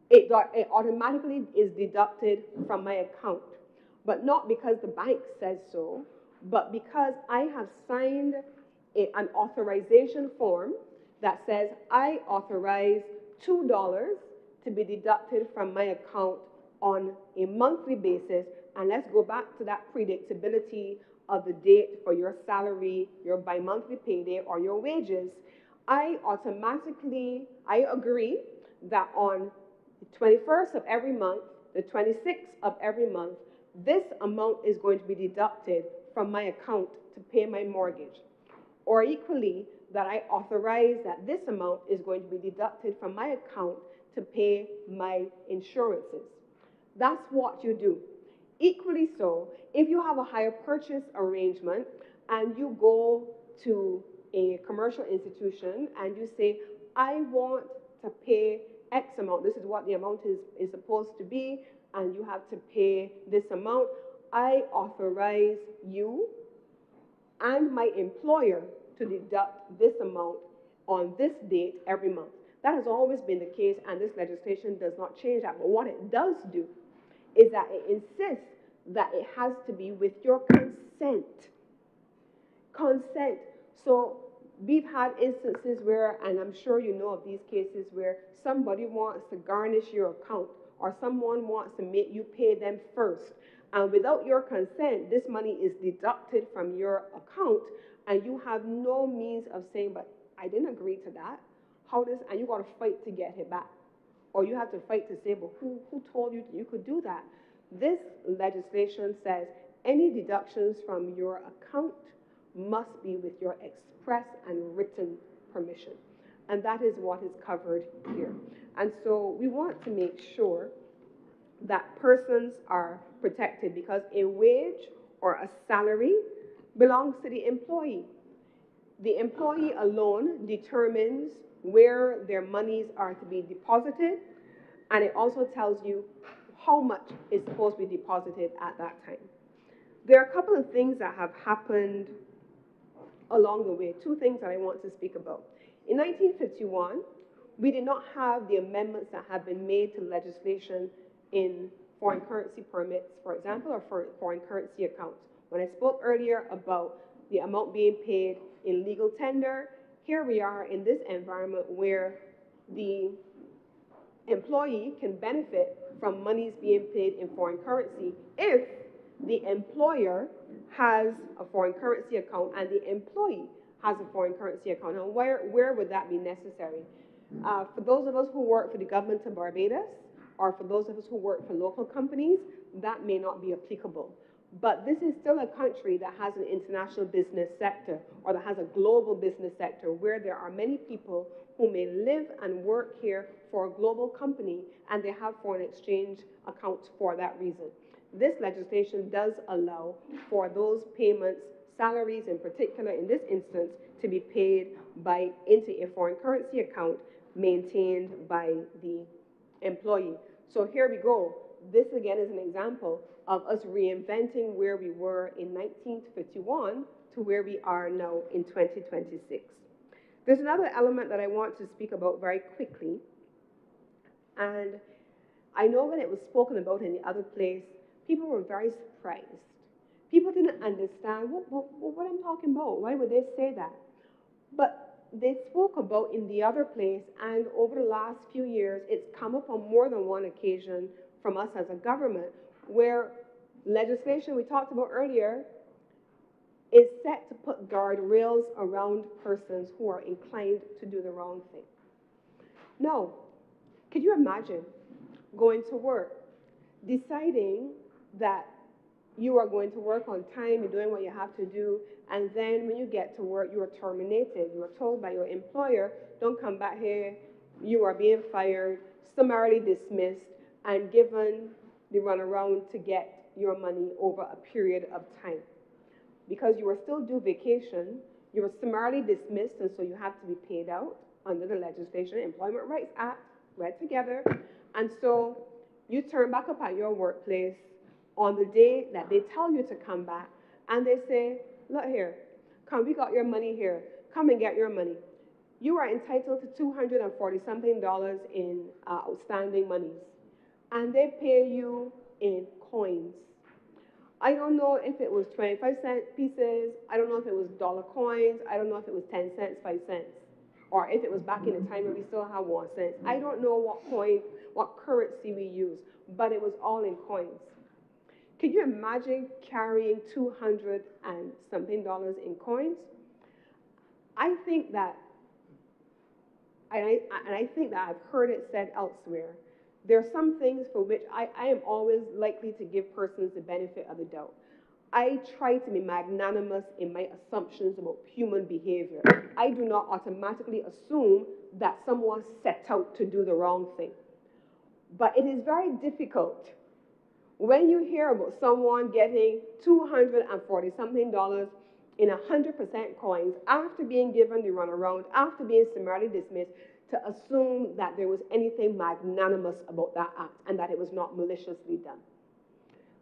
It automatically is deducted from my account, but not because the bank says so, but because I have signed an authorization form that says I authorize $2 to be deducted from my account on a monthly basis. And let's go back to that predictability of the date for your salary, your bi-monthly payday, or your wages. I agree that on the 21st of every month, the 26th of every month, this amount is going to be deducted from my account to pay my mortgage. Or equally, that I authorize that this amount is going to be deducted from my account to pay my insurances. That's what you do. Equally so, if you have a hire purchase arrangement and you go to a commercial institution and you say, I want to pay X amount, this is what the amount is supposed to be, and you have to pay this amount, I authorize you and my employer to deduct this amount on this date every month. That has always been the case, and this legislation does not change that. But what it does do is that it insists that it has to be with your consent. Consent. So we've had instances where, and I'm sure you know of these cases, where somebody wants to garnish your account or someone wants to make you pay them first. And without your consent, this money is deducted from your account, and you have no means of saying, but I didn't agree to that. And you got to fight to get it back. Or you have to fight to say, but who told you you could do that? This legislation says any deductions from your account must be with your express and written permission. And that is what is covered here. And so we want to make sure that persons are protected because a wage or a salary belongs to the employee. The employee alone determines where their monies are to be deposited, and it also tells you how much is supposed to be deposited at that time. There are a couple of things that have happened along the way, two things that I want to speak about. In 1951, we did not have the amendments that have been made to legislation in foreign currency permits, for example, or for foreign currency accounts. When I spoke earlier about the amount being paid in legal tender, here we are in this environment where the employee can benefit from monies being paid in foreign currency if the employer has a foreign currency account and the employee has a foreign currency account. Now, where would that be necessary? For those of us who work for the government of Barbados, or for those of us who work for local companies, that may not be applicable. But this is still a country that has an international business sector, or that has a global business sector, where there are many people who may live and work here for a global company, and they have foreign exchange accounts for that reason. This legislation does allow for those payments, salaries in particular in this instance, to be paid into a foreign currency account maintained by the employee. So here we go. This again is an example of us reinventing where we were in 1951 to where we are now in 2026. There's another element that I want to speak about very quickly. And I know when it was spoken about in the other place, people were very surprised. People didn't understand what I'm talking about. Why would they say that? But they spoke about in the other place, and over the last few years, it's come up on more than one occasion from us as a government, where legislation we talked about earlier is set to put guardrails around persons who are inclined to do the wrong thing. Now, could you imagine going to work, deciding that you are going to work on time, you're doing what you have to do, and then when you get to work, you are terminated. You are told by your employer, don't come back here, you are being fired, summarily dismissed, and given the runaround to get your money over a period of time. Because you are still due vacation, you were summarily dismissed, and so you have to be paid out under the legislation, Employment Rights Act, read together. And so you turn back up at your workplace on the day that they tell you to come back, and they say, look here, come, we got your money here, come and get your money. You are entitled to $240-something in outstanding monies, and they pay you in coins. I don't know if it was 25-cent pieces, I don't know if it was dollar coins, I don't know if it was 10 cents, 5 cents, or if it was back in the time when we still have 1 cent. I don't know what coin, what currency we use, but it was all in coins. Can you imagine carrying $200 and something in coins? I think that, and I think that I've heard it said elsewhere, there are some things for which I am always likely to give persons the benefit of the doubt. I try to be magnanimous in my assumptions about human behavior. I do not automatically assume that someone set out to do the wrong thing. But it is very difficult when you hear about someone getting $240-something in 100% coins after being given the runaround, after being summarily dismissed, to assume that there was anything magnanimous about that act and that it was not maliciously done.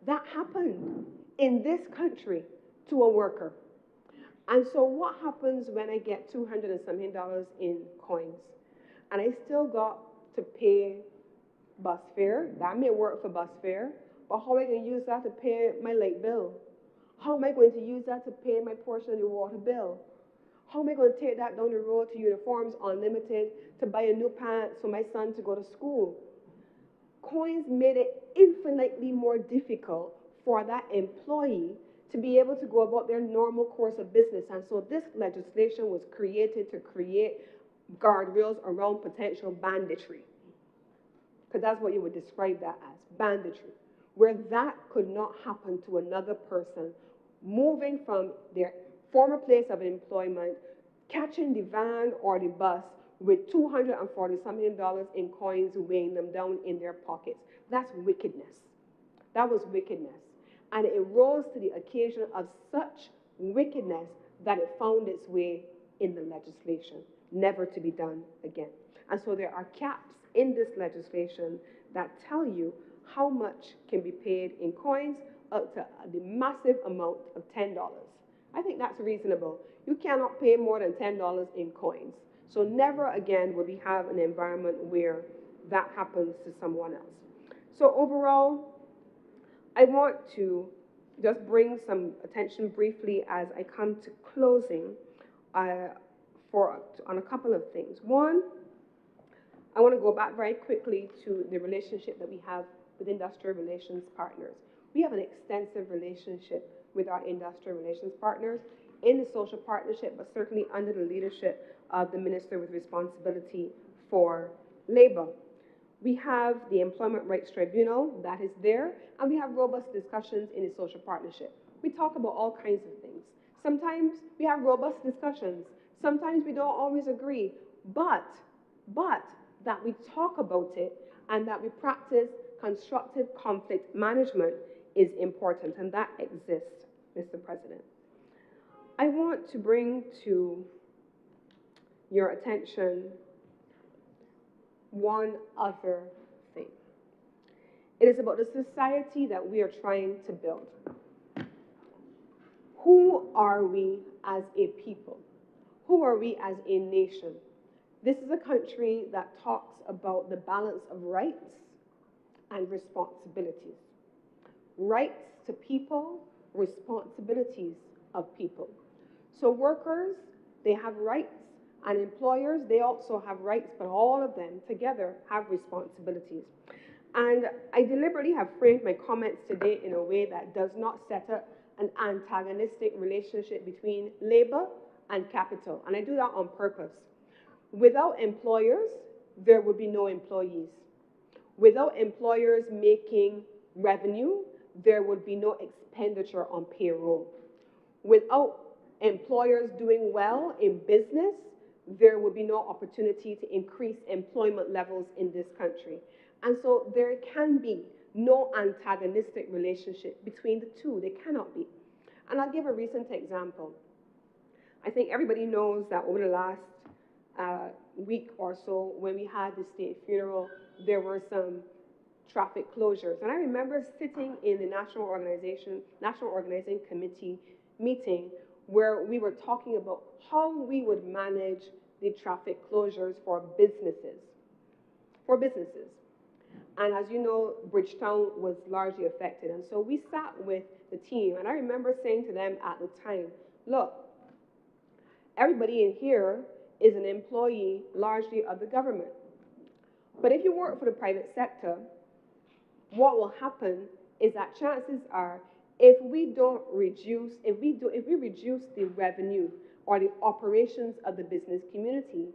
That happened in this country to a worker. And so what happens when I get $200 and something in coins and I still got to pay bus fare? That may work for bus fare, but how am I going to use that to pay my light bill? How am I going to use that to pay my portion of the water bill? How am I going to take that down the road to Uniforms Unlimited to buy a new pants for my son to go to school? Coins made it infinitely more difficult for that employee to be able to go about their normal course of business. And so this legislation was created to create guardrails around potential banditry. Because that's what you would describe that as, banditry, where that could not happen to another person moving from their former place of employment, catching the van or the bus with $240-something in coins weighing them down in their pockets. That's wickedness. That was wickedness. And it rose to the occasion of such wickedness that it found its way in the legislation, never to be done again. And so there are caps in this legislation that tell you how much can be paid in coins up to the massive amount of $10. I think that's reasonable. You cannot pay more than $10 in coins. So never again will we have an environment where that happens to someone else. So overall, I want to just bring some attention briefly as I come to closing on a couple of things. One, I want to go back very quickly to the relationship that we have with industrial relations partners. We have an extensive relationship with our industrial relations partners in the social partnership, but certainly under the leadership of the Minister with responsibility for labor. We have the Employment Rights Tribunal that is there, and we have robust discussions in the social partnership. We talk about all kinds of things. Sometimes we have robust discussions. Sometimes we don't always agree, but that we talk about it and that we practice constructive conflict management is important, and that exists, Mr. President. I want to bring to your attention one other thing. It is about the society that we are trying to build. Who are we as a people? Who are we as a nation? This is a country that talks about the balance of rights and responsibilities. Rights to people, responsibilities of people. So workers, they have rights And employers, they also have rights, but all of them together have responsibilities. And I deliberately have framed my comments today in a way that does not set up an antagonistic relationship between labor and capital. And I do that on purpose. Without employers, there would be no employees. Without employers making revenue, there would be no expenditure on payroll. Without employers doing well in business, there would be no opportunity to increase employment levels in this country. And so there can be no antagonistic relationship between the two. They cannot be. And I'll give a recent example. I think everybody knows that over the last week or so, when we had the state funeral, there were some traffic closures. And I remember sitting in the National Organizing Committee meeting where we were talking about how we would manage the traffic closures for businesses. And as you know, Bridgetown was largely affected. And so we sat with the team, and I remember saying to them at the time, look, everybody in here is an employee largely of the government. But if you work for the private sector, what will happen is that chances are, if we reduce the revenue or the operations of the business community,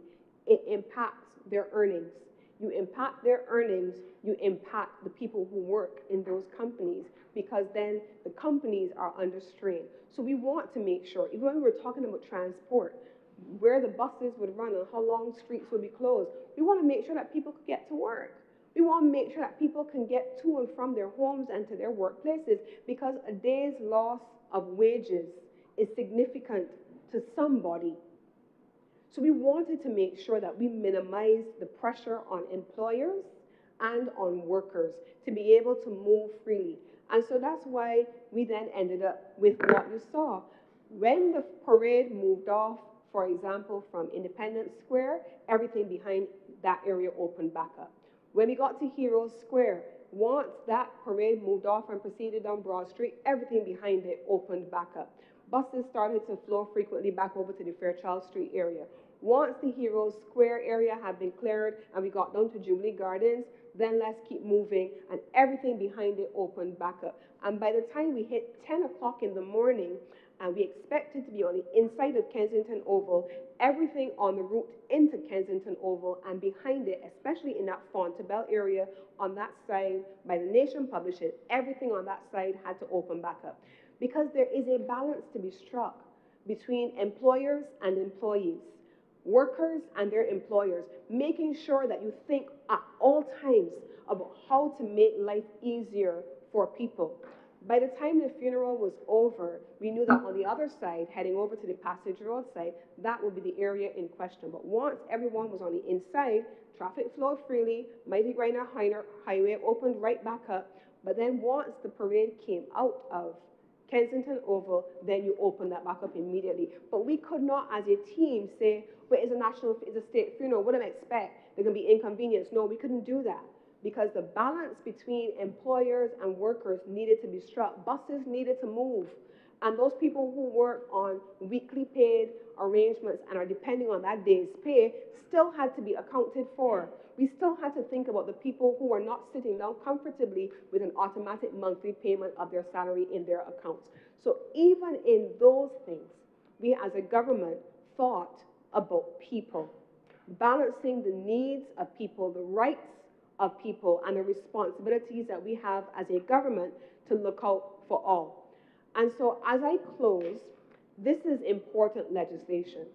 it impacts their earnings. You impact their earnings, you impact the people who work in those companies, because then the companies are under strain. So we want to make sure, even when we were talking about transport, where the buses would run and how long streets would be closed, we want to make sure that people could get to work. We want to make sure that people can get to and from their homes and to their workplaces, because a day's loss of wages is significant to somebody. So we wanted to make sure that we minimize the pressure on employers and on workers to be able to move freely. And so that's why we then ended up with what you saw. When the parade moved off, for example, from Independence Square, everything behind that area opened back up. When we got to Heroes Square, once that parade moved off and proceeded down Broad Street, everything behind it opened back up. Buses started to flow frequently back over to the Fairchild Street area. Once the Heroes Square area had been cleared and we got down to Jubilee Gardens, then let's keep moving, and everything behind it opened back up. And by the time we hit 10 o'clock in the morning, and we expected to be on the inside of Kensington Oval, everything on the route into Kensington Oval and behind it, especially in that Fontebelle area on that side by the Nation Publishing, everything on that side had to open back up. Because there is a balance to be struck between employers and employees, workers and their employers, making sure that you think at all times about how to make life easier for people. By the time the funeral was over, we knew that on the other side, heading over to the Passage Road side, that would be the area in question. But once everyone was on the inside, traffic flowed freely, Mighty Griner Highway opened right back up. But then once the parade came out of Kensington Oval, then you open that back up immediately. But we could not, as a team, say, well, it's a state funeral, what do I expect? There's going to be inconvenience. No, we couldn't do that, because the balance between employers and workers needed to be struck. Buses needed to move. And those people who work on weekly paid arrangements and are depending on that day's pay still had to be accounted for. We still had to think about the people who are not sitting down comfortably with an automatic monthly payment of their salary in their accounts. So even in those things, we as a government thought about people, balancing the needs of people, the rights of people, and the responsibilities that we have as a government to look out for all. And so as I close, this is important legislation.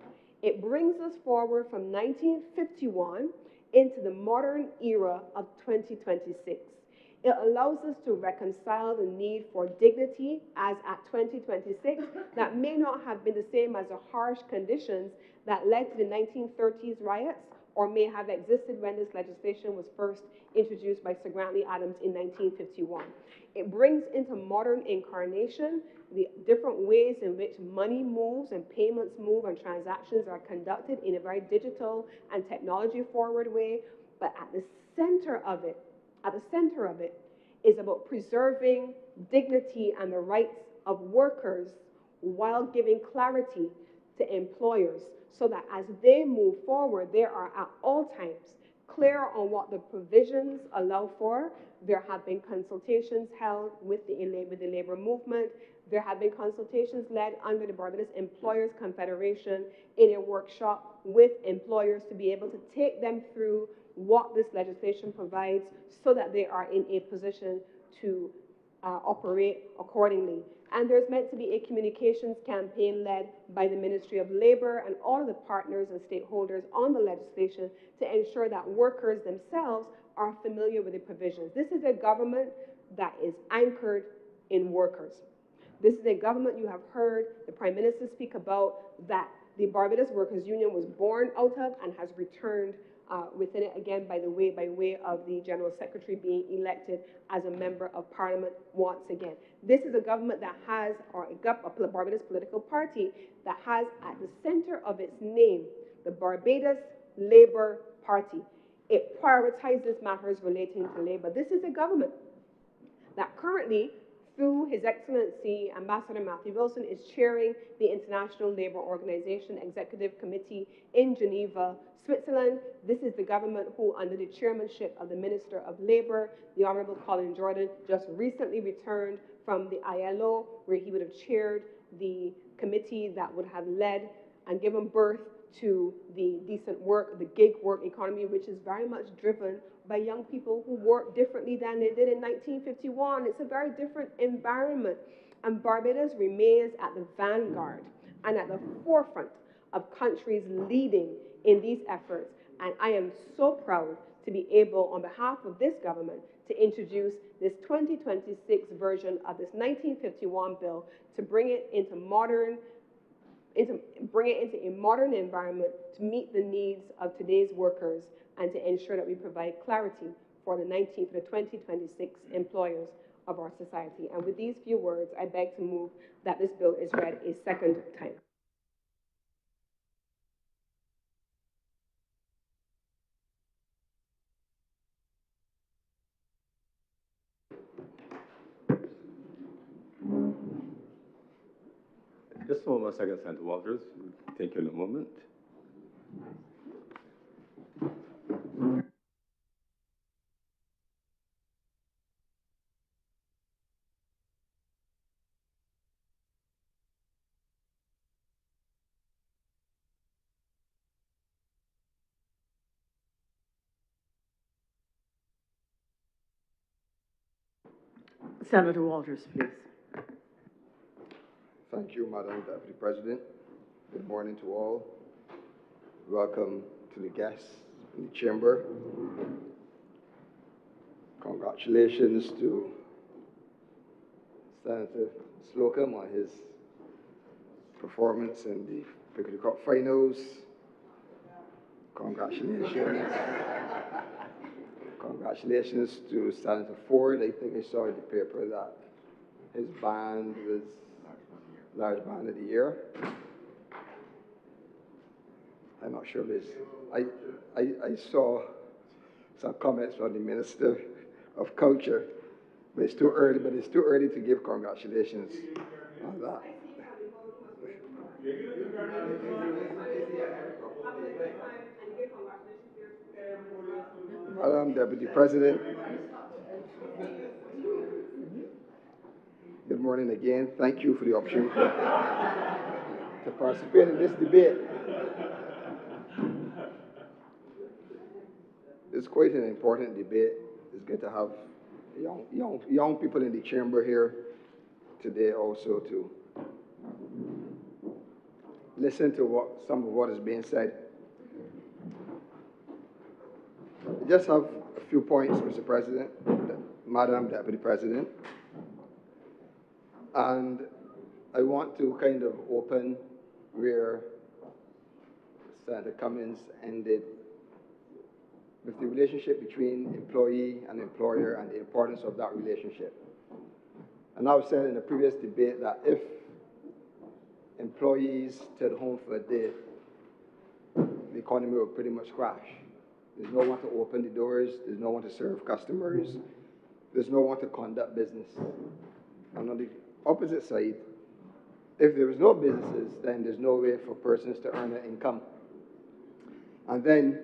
It brings us forward from 1951 into the modern era of 2026. It allows us to reconcile the need for dignity as at 2026 that may not have been the same as the harsh conditions that led to the 1930s riots, or may have existed when this legislation was first introduced by Sir Grantley Adams in 1951. It brings into modern incarnation the different ways in which money moves and payments move and transactions are conducted in a very digital and technology-forward way. But at the center of it is about preserving dignity and the rights of workers while giving clarity to employers so that as they move forward, they are at all times clear on what the provisions allow for. There have been consultations held with the labor movement. There have been consultations led under the Barbados Employers Confederation in a workshop with employers to be able to take them through what this legislation provides so that they are in a position to operate accordingly. And there's meant to be a communications campaign led by the Ministry of Labour and all of the partners and stakeholders on the legislation to ensure that workers themselves are familiar with the provisions. This is a government that is anchored in workers. This is a government you have heard the Prime Minister speak about that the Barbados Workers Union was born out of and has returned within it again by way of the General Secretary being elected as a member of Parliament once again. This is a government that has, or a Barbados political party that has at the center of its name the Barbados Labour Party. It prioritizes matters relating to labour. This is a government that currently, through His Excellency Ambassador Matthew Wilson, is chairing the International Labour Organization Executive Committee in Geneva, Switzerland. This is the government who, under the chairmanship of the Minister of Labour, the Honourable Colin Jordan, just recently returned from the ILO, where he would have chaired the committee that would have led and given birth to the decent work, the gig work economy, which is very much driven by young people who work differently than they did in 1951. It's a very different environment. And Barbados remains at the vanguard and at the forefront of countries leading in these efforts. And I am so proud to be able, on behalf of this government, to introduce this 2026 version of this 1951 bill to bring it into a modern environment to meet the needs of today's workers and to ensure that we provide clarity for the 2026 employers of our society. And with these few words, I beg to move that this bill is read a second time. Just hold on a second, Senator Walters. We'll take you in a moment. Senator Walters, please. Thank you, Madam Deputy President. Good morning to all. Welcome to the guests in the chamber. Congratulations to Senator Slocum on his performance in the Pickering Cup finals. Congratulations. Congratulations to Senator Ford. I think I saw in the paper that his band was Large Band of the Year. I'm not sure if it's, I saw some comments from the Minister of Culture, but it's too early to give congratulations on that. Madam Deputy President, good morning again. Thank you for the opportunity to participate in this debate. It's quite an important debate. It's good to have young people in the chamber here today also to listen to some of what is being said. I just have a few points, Mr. President, Madam Deputy President. And I want to kind of open where Senator Cummins ended with the relationship between employee and employer and the importance of that relationship. And I've said in the previous debate that if employees stayed home for a day, the economy would pretty much crash. There's no one to open the doors, there's no one to serve customers, there's no one to conduct business. And on the opposite side, If there is no businesses, then there's no way for persons to earn an income. And then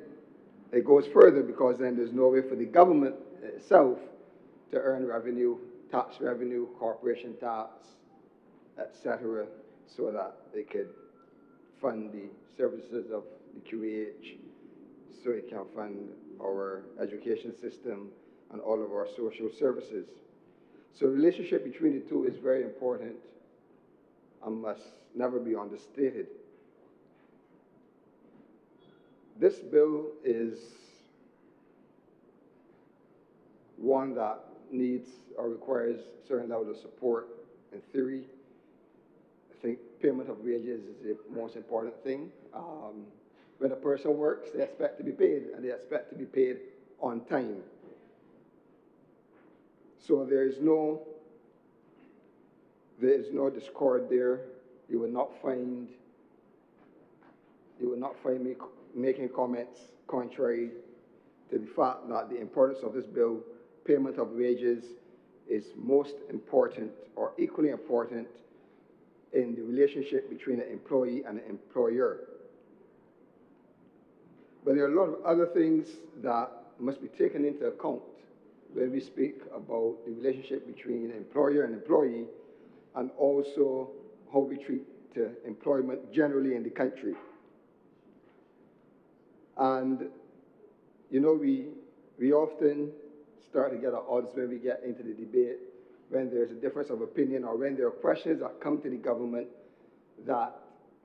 it goes further because then there's no way for the government itself to earn revenue, tax revenue, corporation tax, etc., so that they could fund the services of the QAH, so it can fund our education system and all of our social services. So the relationship between the two is very important and must never be understated. This bill is one that needs or requires a certain level of support in theory. I think payment of wages is the most important thing. When a person works, they expect to be paid, and they expect to be paid on time. So there is no discord there. You will not find me making comments contrary to the fact that the importance of this bill, payment of wages, is most important or equally important in the relationship between an employee and an employer. But there are a lot of other things that must be taken into account when we speak about the relationship between employer and employee, and also how we treat employment generally in the country. And, you know, we often start to get at odds when we get into the debate, when there's a difference of opinion or when there are questions that come to the government that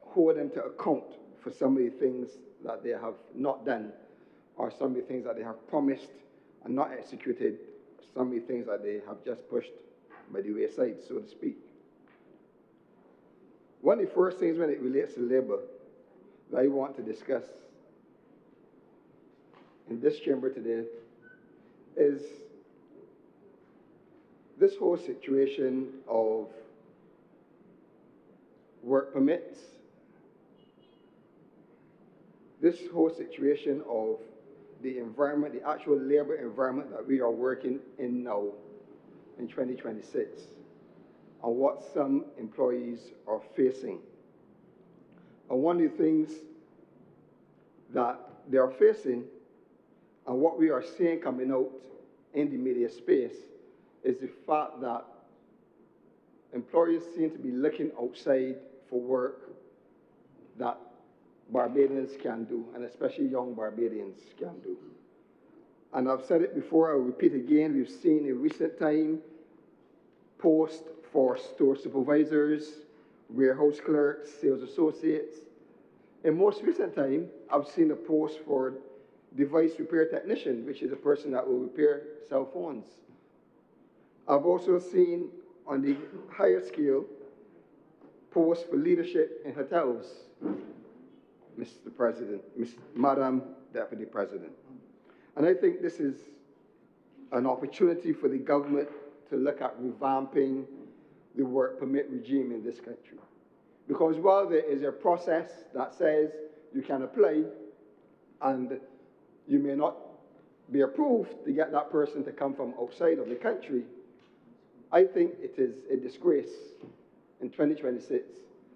hold them to account for some of the things that they have not done, or some of the things that they have promised and not executed, some of the things that they have just pushed by the wayside, so to speak. One of the first things when it relates to labor that I want to discuss in this chamber today is this whole situation of work permits, this whole situation of the environment, the actual labor environment that we are working in now in 2026, and what some employees are facing. And one of the things that they are facing and what we are seeing coming out in the media space is the fact that employers seem to be looking outside for work that Barbadians can do, and especially young Barbadians can do. And I've said it before, I'll repeat again, we've seen in recent time posts for store supervisors, warehouse clerks, sales associates. In most recent time, I've seen a post for device repair technician, which is a person that will repair cell phones. I've also seen on the higher scale posts for leadership in hotels, Mr. President, Madam Deputy President. And I think this is an opportunity for the government to look at revamping the work permit regime in this country. Because while there is a process that says you can apply and you may not be approved to get that person to come from outside of the country, I think it is a disgrace in 2026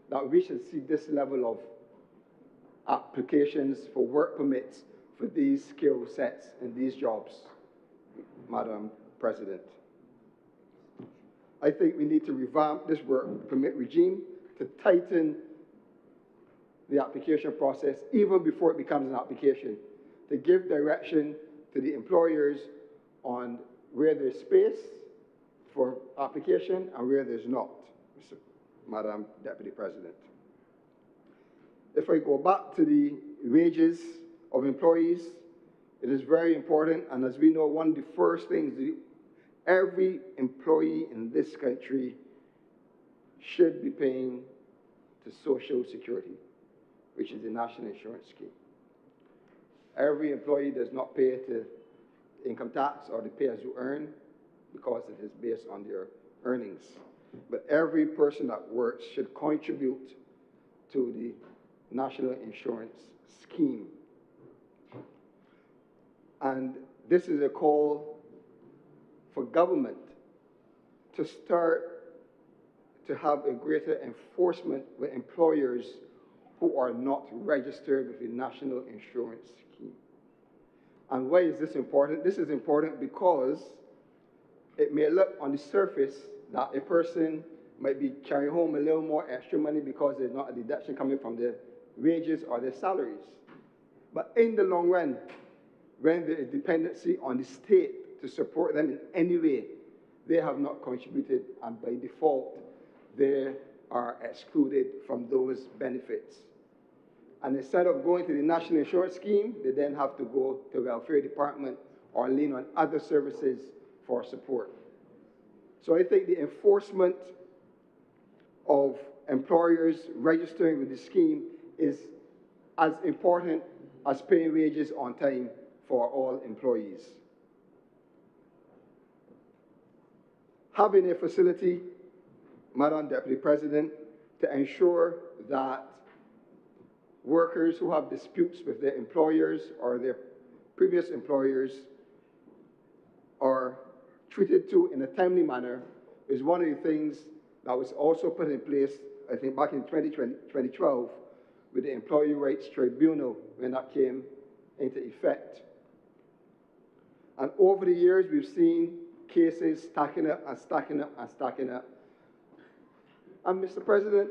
that we should see this level of applications for work permits for these skill sets and these jobs, Madam President. I think we need to revamp this work permit regime to tighten the application process even before it becomes an application, to give direction to the employers on where there's space for application and where there's not, Madam Deputy President. If I go back to the wages of employees, it is very important, and as we know, one of the first things every employee in this country should be paying to Social Security, which is the national insurance scheme. Every employee does not pay to income tax or the pay as you earn because it is based on their earnings. But every person that works should contribute to the national insurance scheme. And this is a call for government to start to have a greater enforcement with employers who are not registered with the National Insurance Scheme. And why is this important? This is important because it may look on the surface that a person might be carrying home a little more extra money because there's not a deduction coming from their wages or their salaries. But in the long run, when there is dependency on the state to support them in any way, they have not contributed, and by default, they are excluded from those benefits. And instead of going to the National Insurance Scheme, they then have to go to the Welfare Department or lean on other services for support. So I think the enforcement of employers registering with the scheme is as important as paying wages on time for all employees. Having a facility, Madam Deputy President, to ensure that workers who have disputes with their employers or their previous employers are treated to in a timely manner is one of the things that was also put in place, I think, back in 2012 with the Employee Rights Tribunal when that came into effect. And over the years, we've seen cases stacking up and stacking up and stacking up. And Mr. President,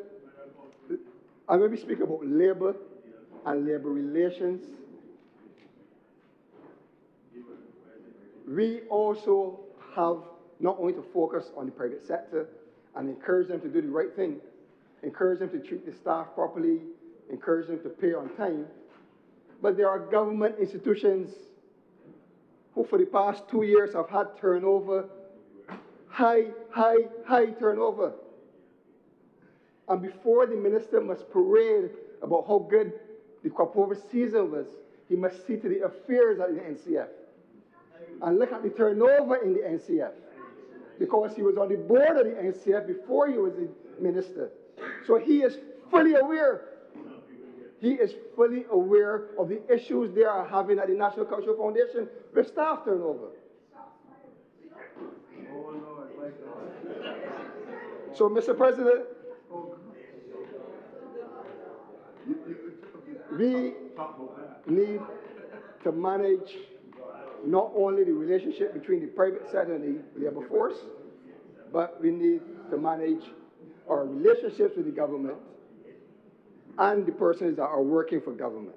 I may be speaking about labor and labor relations. We also have not only to focus on the private sector and encourage them to do the right thing, encourage them to treat the staff properly, encourage them to pay on time, but there are government institutions who for the past 2 years have had turnover, high turnover. And before the minister must parade about how good the crop over season was, he must see to the affairs at the NCF. And look at the turnover in the NCF, because he was on the board of the NCF before he was the minister. So he is fully aware. He is fully aware of the issues they are having at the National Cultural Foundation with staff turnover. So, Mr. President, we need to manage not only the relationship between the private sector and the labor force, but we need to manage our relationships with the government and the persons that are working for government.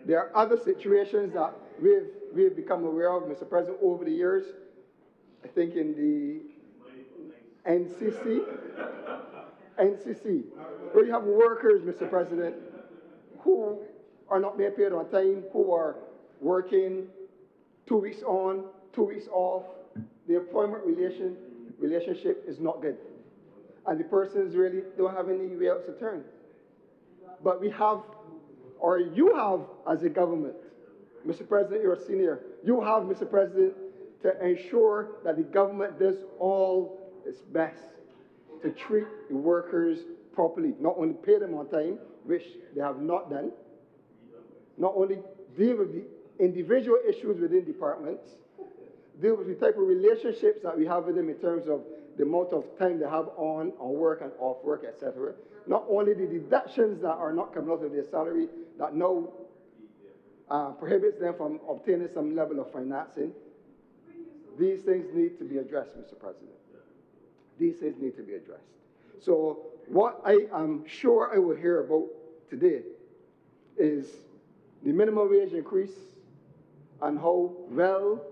There are other situations that we've become aware of, Mr. President, over the years. I think in the NCC, where you have workers, Mr. President, who are not being paid on time, who are working 2 weeks on, 2 weeks off. The employment relationship is not good. And the persons really don't have any way else to turn. But we have, or you have as a government, Mr. President, you're a senior, you have, Mr. President, to ensure that the government does all its best to treat the workers properly, not only pay them on time, which they have not done, not only deal with the individual issues within departments, deal with the type of relationships that we have with them in terms of the amount of time they have on work and off work, etc. Not only the deductions that are not coming out of their salary that now prohibits them from obtaining some level of financing. These things need to be addressed, Mr. President. These things need to be addressed. So what I am sure I will hear about today is the minimum wage increase and how well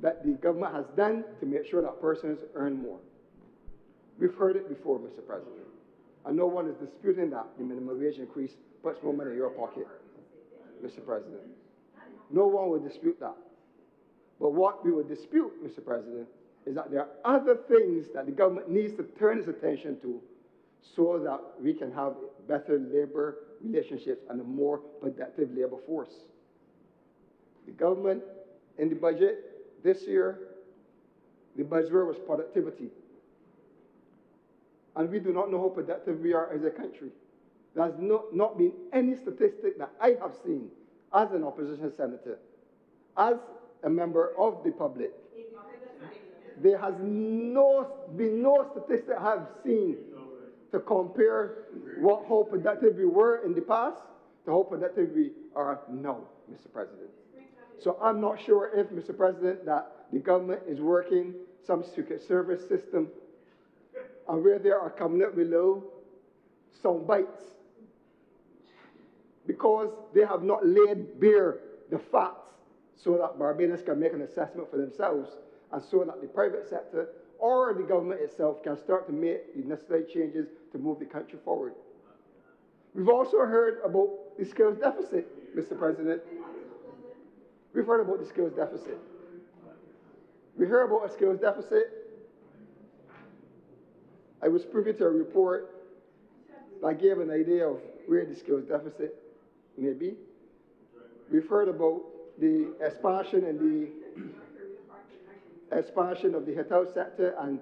that the government has done to make sure that persons earn more. We've heard it before, Mr. President, and no one is disputing that the minimum wage increase puts more money in your pocket, Mr. President. No one will dispute that. But what we will dispute, Mr. President, is that there are other things that the government needs to turn its attention to so that we can have better labor relationships and a more productive labor force. The government, in the budget this year, the buzzword was productivity. And we do not know how productive we are as a country. There has not been any statistic that I have seen as an opposition senator, as a member of the public. There has been no statistic I've seen to compare how productive we were in the past to how productive we are now, Mr. President. So I'm not sure if, Mr. President, that the government is working some secret service system and where they are coming up with little sound bites because they have not laid bare the facts so that Barbadians can make an assessment for themselves and so that the private sector or the government itself can start to make the necessary changes to move the country forward. We've also heard about the skills deficit, Mr. President. We've heard about the skills deficit. We heard about a skills deficit. I was privy to a report that gave an idea of where the skills deficit may be. We've heard about the expansion of the hotel sector and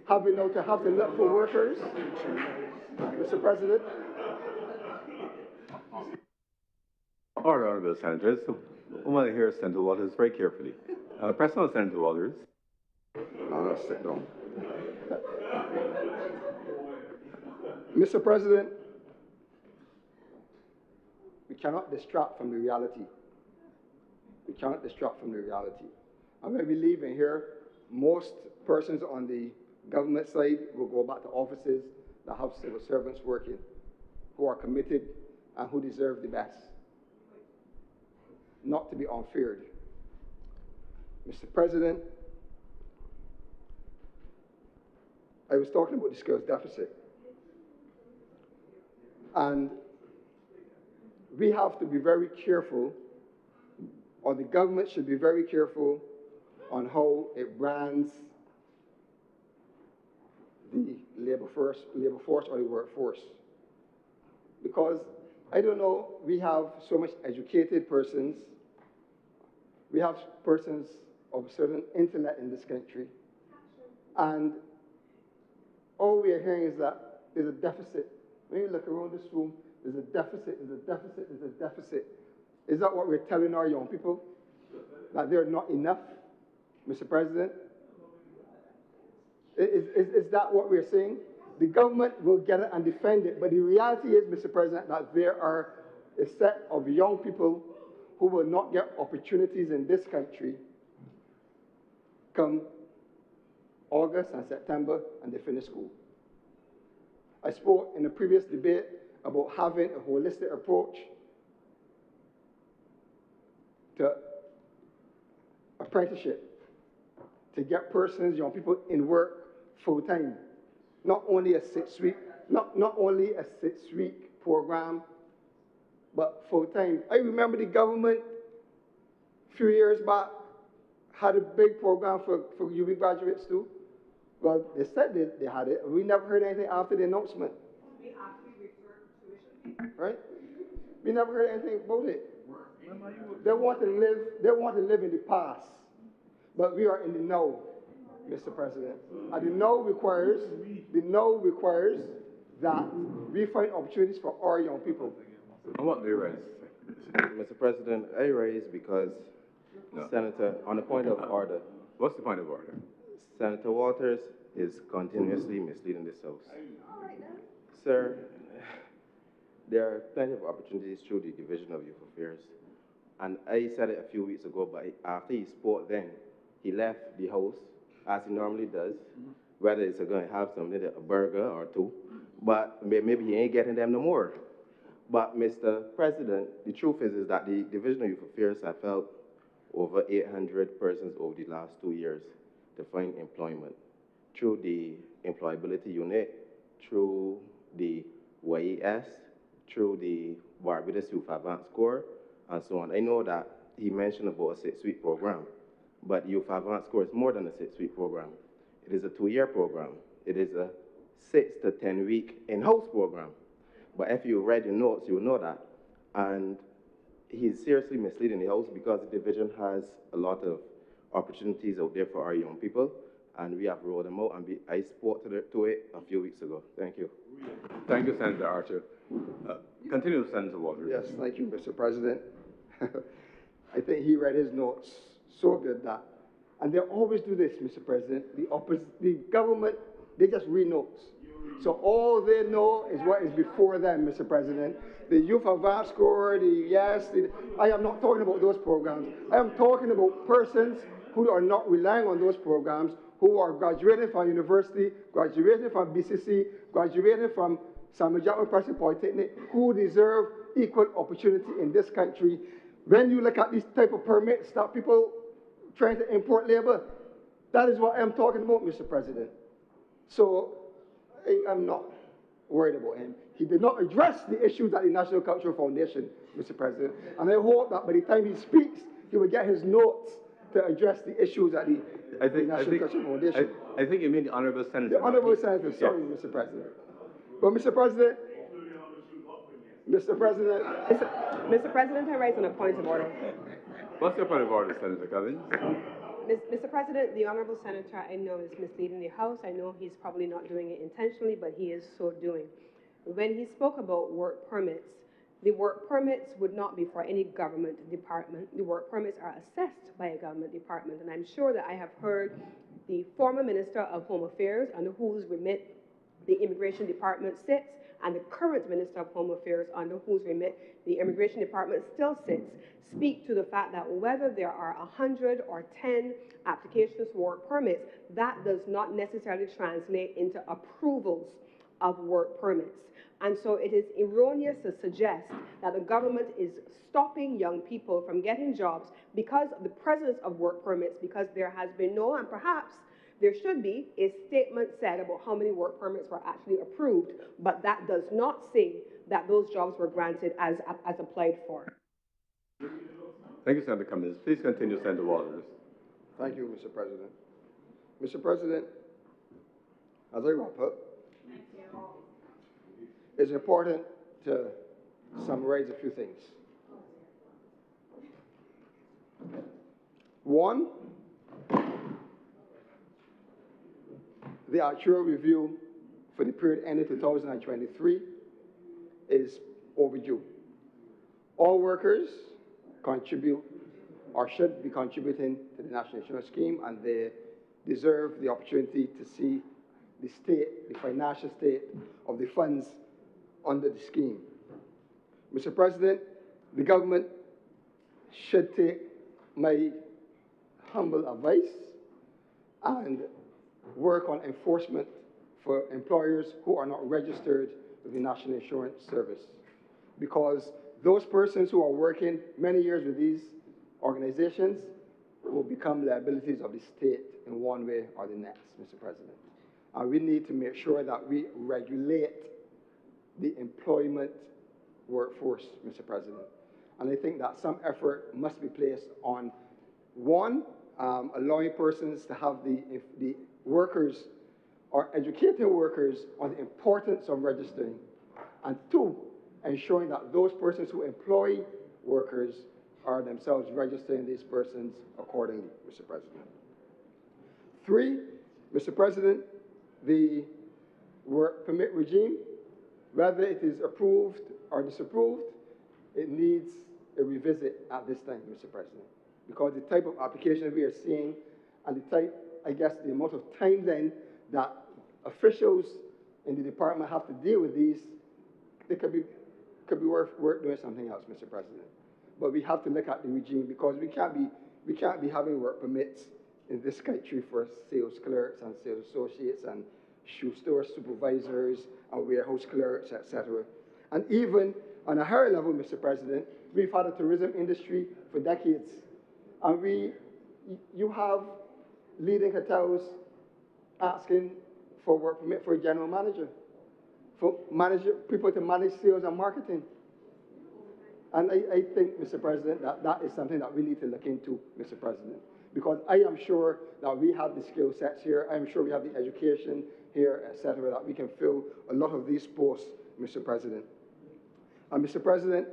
having now to have to look for workers, Mr. President. Honourable Senators, I want to hear Senator Waters very carefully. Press on, Senator Waters. I'll sit down. Mr. President, we cannot distract from the reality. We cannot distract from the reality. And when we leave in here, most persons on the government side will go back to offices that have civil servants working, who are committed and who deserve the best, not to be unfeared. Mr. President, I was talking about the skills deficit. And we have to be very careful, or the government should be very careful on how it brands the labor force or the workforce. Because I don't know, we have so much educated persons, we have persons of certain intellect in this country, and all we are hearing is that there's a deficit. When you look around this room, there's a deficit, there's a deficit, there's a deficit. Is that what we're telling our young people? That they're not enough, Mr. President? Is that what we're saying? The government will get it and defend it, but the reality is, Mr. President, that there are a set of young people who will not get opportunities in this country come August and September and they finish school. I spoke in a previous debate about having a holistic approach to apprenticeship, to get persons, young people in work full-time, not only a 6-week, not only a 6-week program, but full-time. I remember the government a few years back had a big program for UB graduates too. Well, they said they had it. We never heard anything after the announcement. We actually referred tuition. Right? We never heard anything about it. They want to live in the past. But we are in the now, Mr. President. And the now requires that we find opportunities for our young people. I want to raise. Mr. President, I raise because Senator, on the point of order. What's the point of order? Senator Waters is continuously misleading this House. Sir, there are plenty of opportunities through the Division of Youth Affairs. And I said it a few weeks ago, but after he spoke then, he left the House, as he normally does, whether it's going to have something, a burger or two, but maybe he ain't getting them no more. But, Mr. President, the truth is that the Division of Youth Affairs have helped over 800 persons over the last 2 years to find employment through the Employability Unit, through the YES, through the Barbados Youth Advance Corps, and so on. I know that he mentioned about a 6-week program, but Youth Advance Corps is more than a 6-week program. It is a 2-year program. It is a 6 to 10 week in-house program. But if you read the notes, you will know that. And he's seriously misleading the House because the division has a lot of opportunities out there for our young people, and we have rolled them out, and I spoke to it a few weeks ago. Thank you. Thank you, Senator Archer. Continue, Senator Waters. Yes, thank you, Mr. President. I think he read his notes so good that, and they always do this, Mr. President. The They just read notes. So all they know is what is before them, Mr. President. The Youth Advance Score, I am not talking about those programs. I am talking about persons who are not relying on those programs, who are graduating from university, graduating from BCC, graduating from Samuel Jackson Preston Polytechnic, who deserve equal opportunity in this country. When you look at these type of permits that people trying to import labor, that is what I'm talking about, Mr. President. So I'm not worried about him. He did not address the issues at the National Cultural Foundation, Mr. President. And I hope that by the time he speaks, he will get his notes to address the issues at the National Cultural Foundation. I think you mean the Honourable Senator. The Honourable Senator, sorry, yes. Mr. President. But Mr. President, Mr. President, I raise on a point of order. What's your point of order, Senator Cummins? Mr. President, the Honourable Senator, I know is misleading the House. I know he's probably not doing it intentionally, but he is so doing. When he spoke about work permits, the work permits would not be for any government department. The work permits are assessed by a government department, and I'm sure that I have heard the former Minister of Home Affairs, under whose remit the Immigration Department sits, and the current Minister of Home Affairs, under whose remit the Immigration Department still sits, speak to the fact that whether there are 100 or 10 applications for work permits, that does not necessarily translate into approvals of work permits. And so it is erroneous to suggest that the government is stopping young people from getting jobs because of the presence of work permits, because there has been no, and perhaps there should be, a statement said about how many work permits were actually approved, but that does not say that those jobs were granted as applied for. Thank you, Senator Cummins. Please continue, Senator Waters. Thank you, Mr. President. Mr. President, as I wrap up, it's important to summarize a few things. One, the actuarial review for the period ending 2023 is overdue. All workers contribute or should be contributing to the National Insurance Scheme, and they deserve the opportunity to see the state, the financial state of the funds under the scheme. Mr. President, the government should take my humble advice and work on enforcement for employers who are not registered with the National Insurance Service, because those persons who are working many years with these organizations will become liabilities of the state in one way or the next, Mr. President. And we need to make sure that we regulate the employment workforce, Mr. President. And I think that some effort must be placed on, one, allowing persons to have the workers or educating workers on the importance of registering, and two, ensuring that those persons who employ workers are themselves registering these persons accordingly, Mr. President. Three, Mr. President, the work permit regime, whether it is approved or disapproved, it needs a revisit at this time, Mr. President, because the type of applications we are seeing and the type, I guess, the amount of time then that officials in the department have to deal with these, it could be worth doing something else, Mr. President. But we have to look at the regime, because we can't be having work permits in this country for sales clerks and sales associates and shoe store supervisors and warehouse clerks, etc. And even on a higher level, Mr. President, we've had a tourism industry for decades. And you have leading hotels asking for work permit for a general manager, for people to manage sales and marketing. And I think, Mr. President, that is something that we need to look into, Mr. President, because I am sure that we have the skill sets here. I am sure we have the education here, etc., that we can fill a lot of these posts, Mr. President. And Mr. President,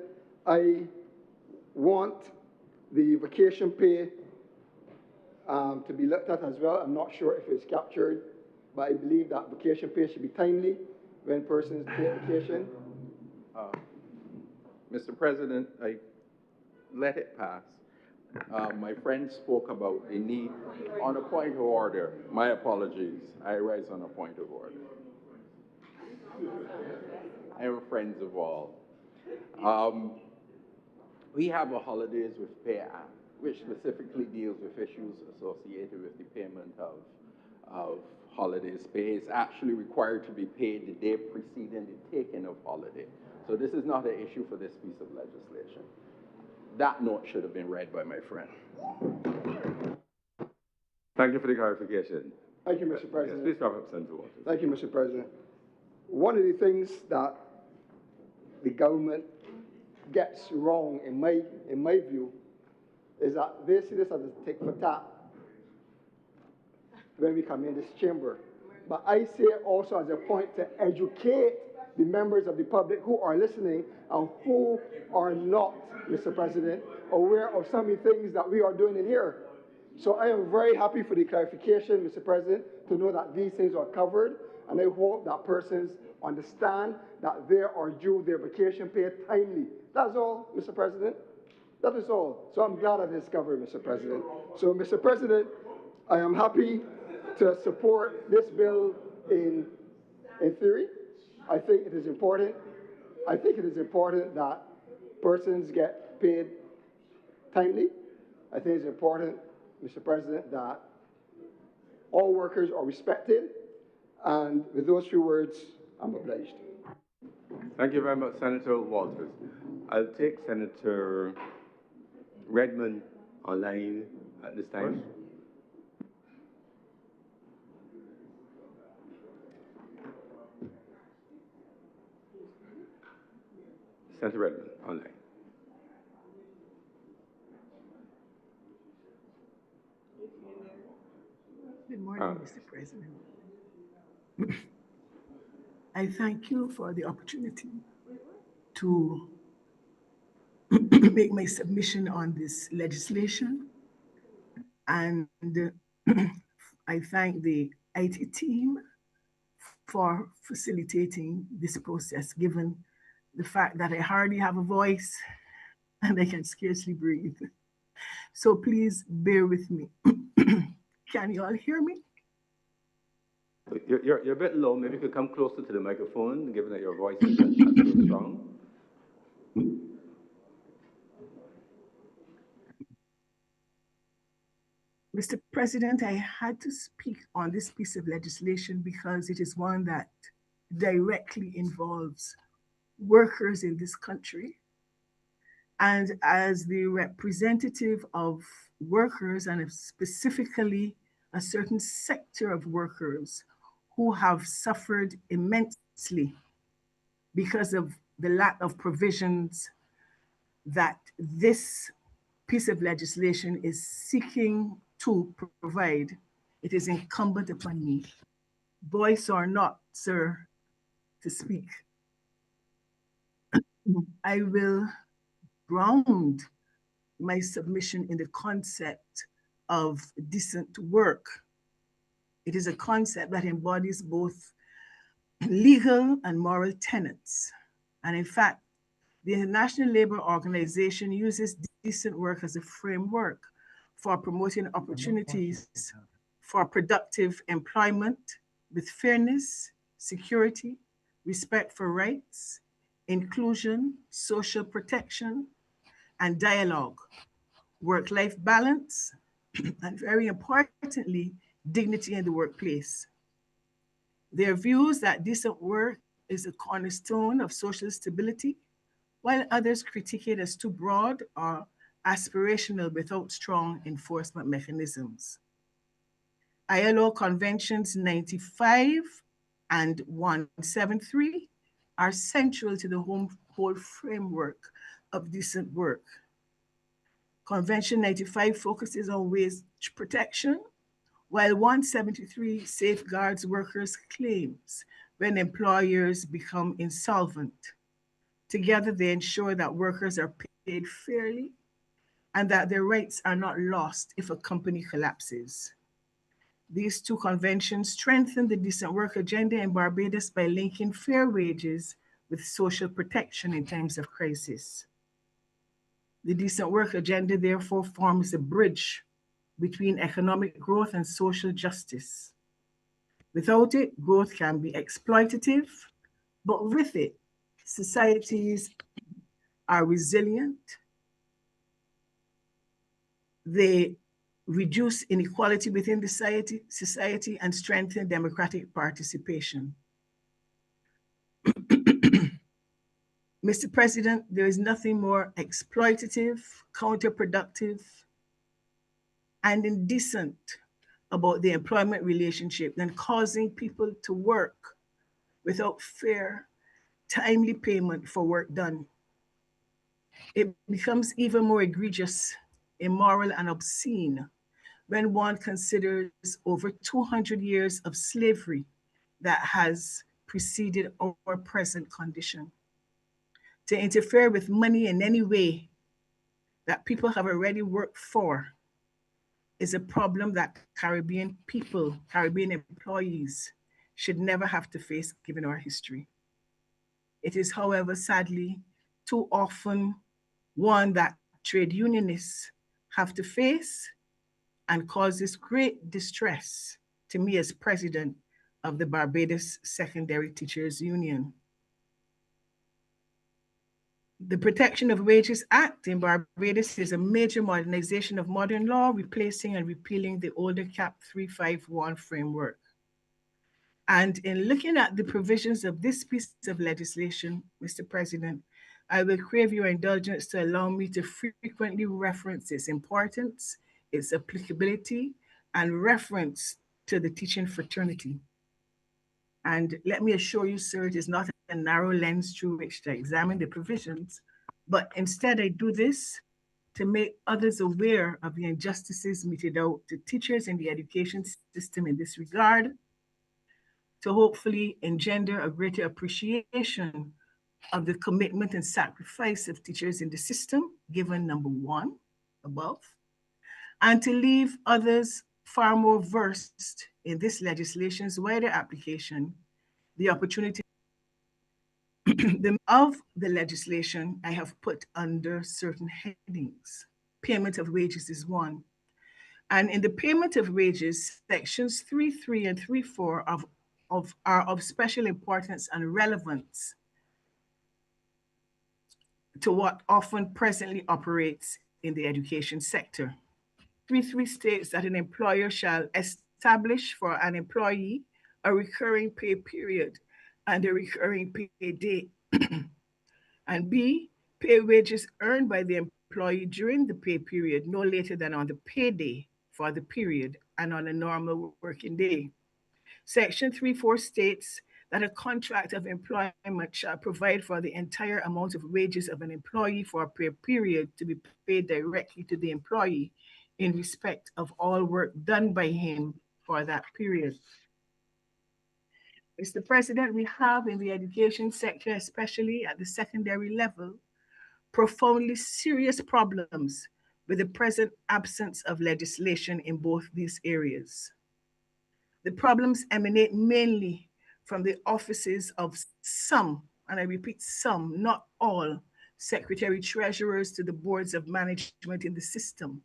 I want the vacation pay to be looked at as well. I'm not sure if it's captured, but I believe that vacation pay should be timely when persons take vacation. Mr. President, I let it pass. My friend spoke about the need on a point of order. My apologies. I rise on a point of order. I am friends of all. Um, we have a Holidays with Pay Act, which specifically deals with issues associated with the payment of holidays. Pay is actually required to be paid the day preceding the taking of holiday. So this is not an issue for this piece of legislation. That note should have been read by my friend. Thank you for the clarification. Thank you, Mr. President. Yes, please wrap up, Senator Walters. Thank you, Mr. President. One of the things that the government gets wrong, in my view, is that they see this as a tick for tat when we come in this chamber. But I see it also as a point to educate the members of the public who are listening and who are not, Mr. President, aware of some of the things that we are doing in here. So I am very happy for the clarification, Mr. President, to know that these things are covered, and I hope that persons understand that they are due their vacation pay timely. That's all, Mr. President. That is all. So I'm glad that it's covered, Mr. President. So, Mr. President, I am happy to support this bill in theory. I think it is important. I think it is important that persons get paid timely. I think it's important, Mr. President, that all workers are respected. And with those few words, I'm obliged. Thank you very much, Senator Walters. I'll take Senator Redmond online at this time. Senator Redmond online. Good morning, Mr. President. I thank you for the opportunity to make my submission on this legislation. And I thank the IT team for facilitating this process, given the fact that I hardly have a voice and I can scarcely breathe. So please bear with me. Can you all hear me? You're a bit low. Maybe you could come closer to the microphone, given that your voice is not so strong. Mr. President, I had to speak on this piece of legislation because it is one that directly involves workers in this country. And as the representative of workers, and specifically a certain sector of workers who have suffered immensely because of the lack of provisions that this piece of legislation is seeking to provide, it is incumbent upon me, voice or not, sir, to speak. I will ground my submission in the concept of decent work. It is a concept that embodies both legal and moral tenets. And in fact, the International Labour Organization uses decent work as a framework for promoting opportunities for productive employment with fairness, security, respect for rights, inclusion, social protection, and dialogue, work-life balance, and very importantly, dignity in the workplace. Their views that decent work is a cornerstone of social stability, while others critique it as too broad or aspirational without strong enforcement mechanisms. ILO Conventions 95 and 173 are central to the whole framework of decent work. Convention 95 focuses on wage protection, while 173 safeguards workers' claims when employers become insolvent. Together, they ensure that workers are paid fairly and that their rights are not lost if a company collapses. These two conventions strengthen the decent work agenda in Barbados by linking fair wages with social protection in times of crisis. The decent work agenda therefore forms a bridge between economic growth and social justice. Without it, growth can be exploitative, but with it, societies are resilient, they reduce inequality within the society and strengthen democratic participation. Mr. President, there is nothing more exploitative, counterproductive, and indecent about the employment relationship than causing people to work without fair, timely payment for work done. It becomes even more egregious, immoral, and obscene when one considers over 200 years of slavery that has preceded our present condition. To interfere with money in any way that people have already worked for is a problem that Caribbean people, Caribbean employees, should never have to face given our history. It is, however, sadly, too often one that trade unionists have to face and causes great distress to me as president of the Barbados Secondary Teachers Union. The Protection of Wages Act in Barbados is a major modernization of modern law, replacing and repealing the older CAP 351 framework. And in looking at the provisions of this piece of legislation, Mr. President, I will crave your indulgence to allow me to frequently reference its importance, its applicability, and reference to the teaching fraternity. And let me assure you, sir, it is not a narrow lens through which to examine the provisions, but instead I do this to make others aware of the injustices meted out to teachers in the education system in this regard, to hopefully engender a greater appreciation of the commitment and sacrifice of teachers in the system, given number one above, and to leave others far more versed in this legislation's wider application the opportunity of the legislation I have put under certain headings. Payment of wages is one. And in the payment of wages, sections 3.3 and 3.4 are of special importance and relevance to what often presently operates in the education sector. 3.3 states that an employer shall establish for an employee a recurring pay period and a recurring pay day. And B, pay wages earned by the employee during the pay period no later than on the payday for the period and on a normal working day. Section 3.4 states that a contract of employment shall provide for the entire amount of wages of an employee for a pay period to be paid directly to the employee in respect of all work done by him for that period. Mr. President, we have in the education sector, especially at the secondary level, profoundly serious problems with the present absence of legislation in both these areas. The problems emanate mainly from the offices of some, and I repeat some, not all, secretary treasurers to the boards of management in the system.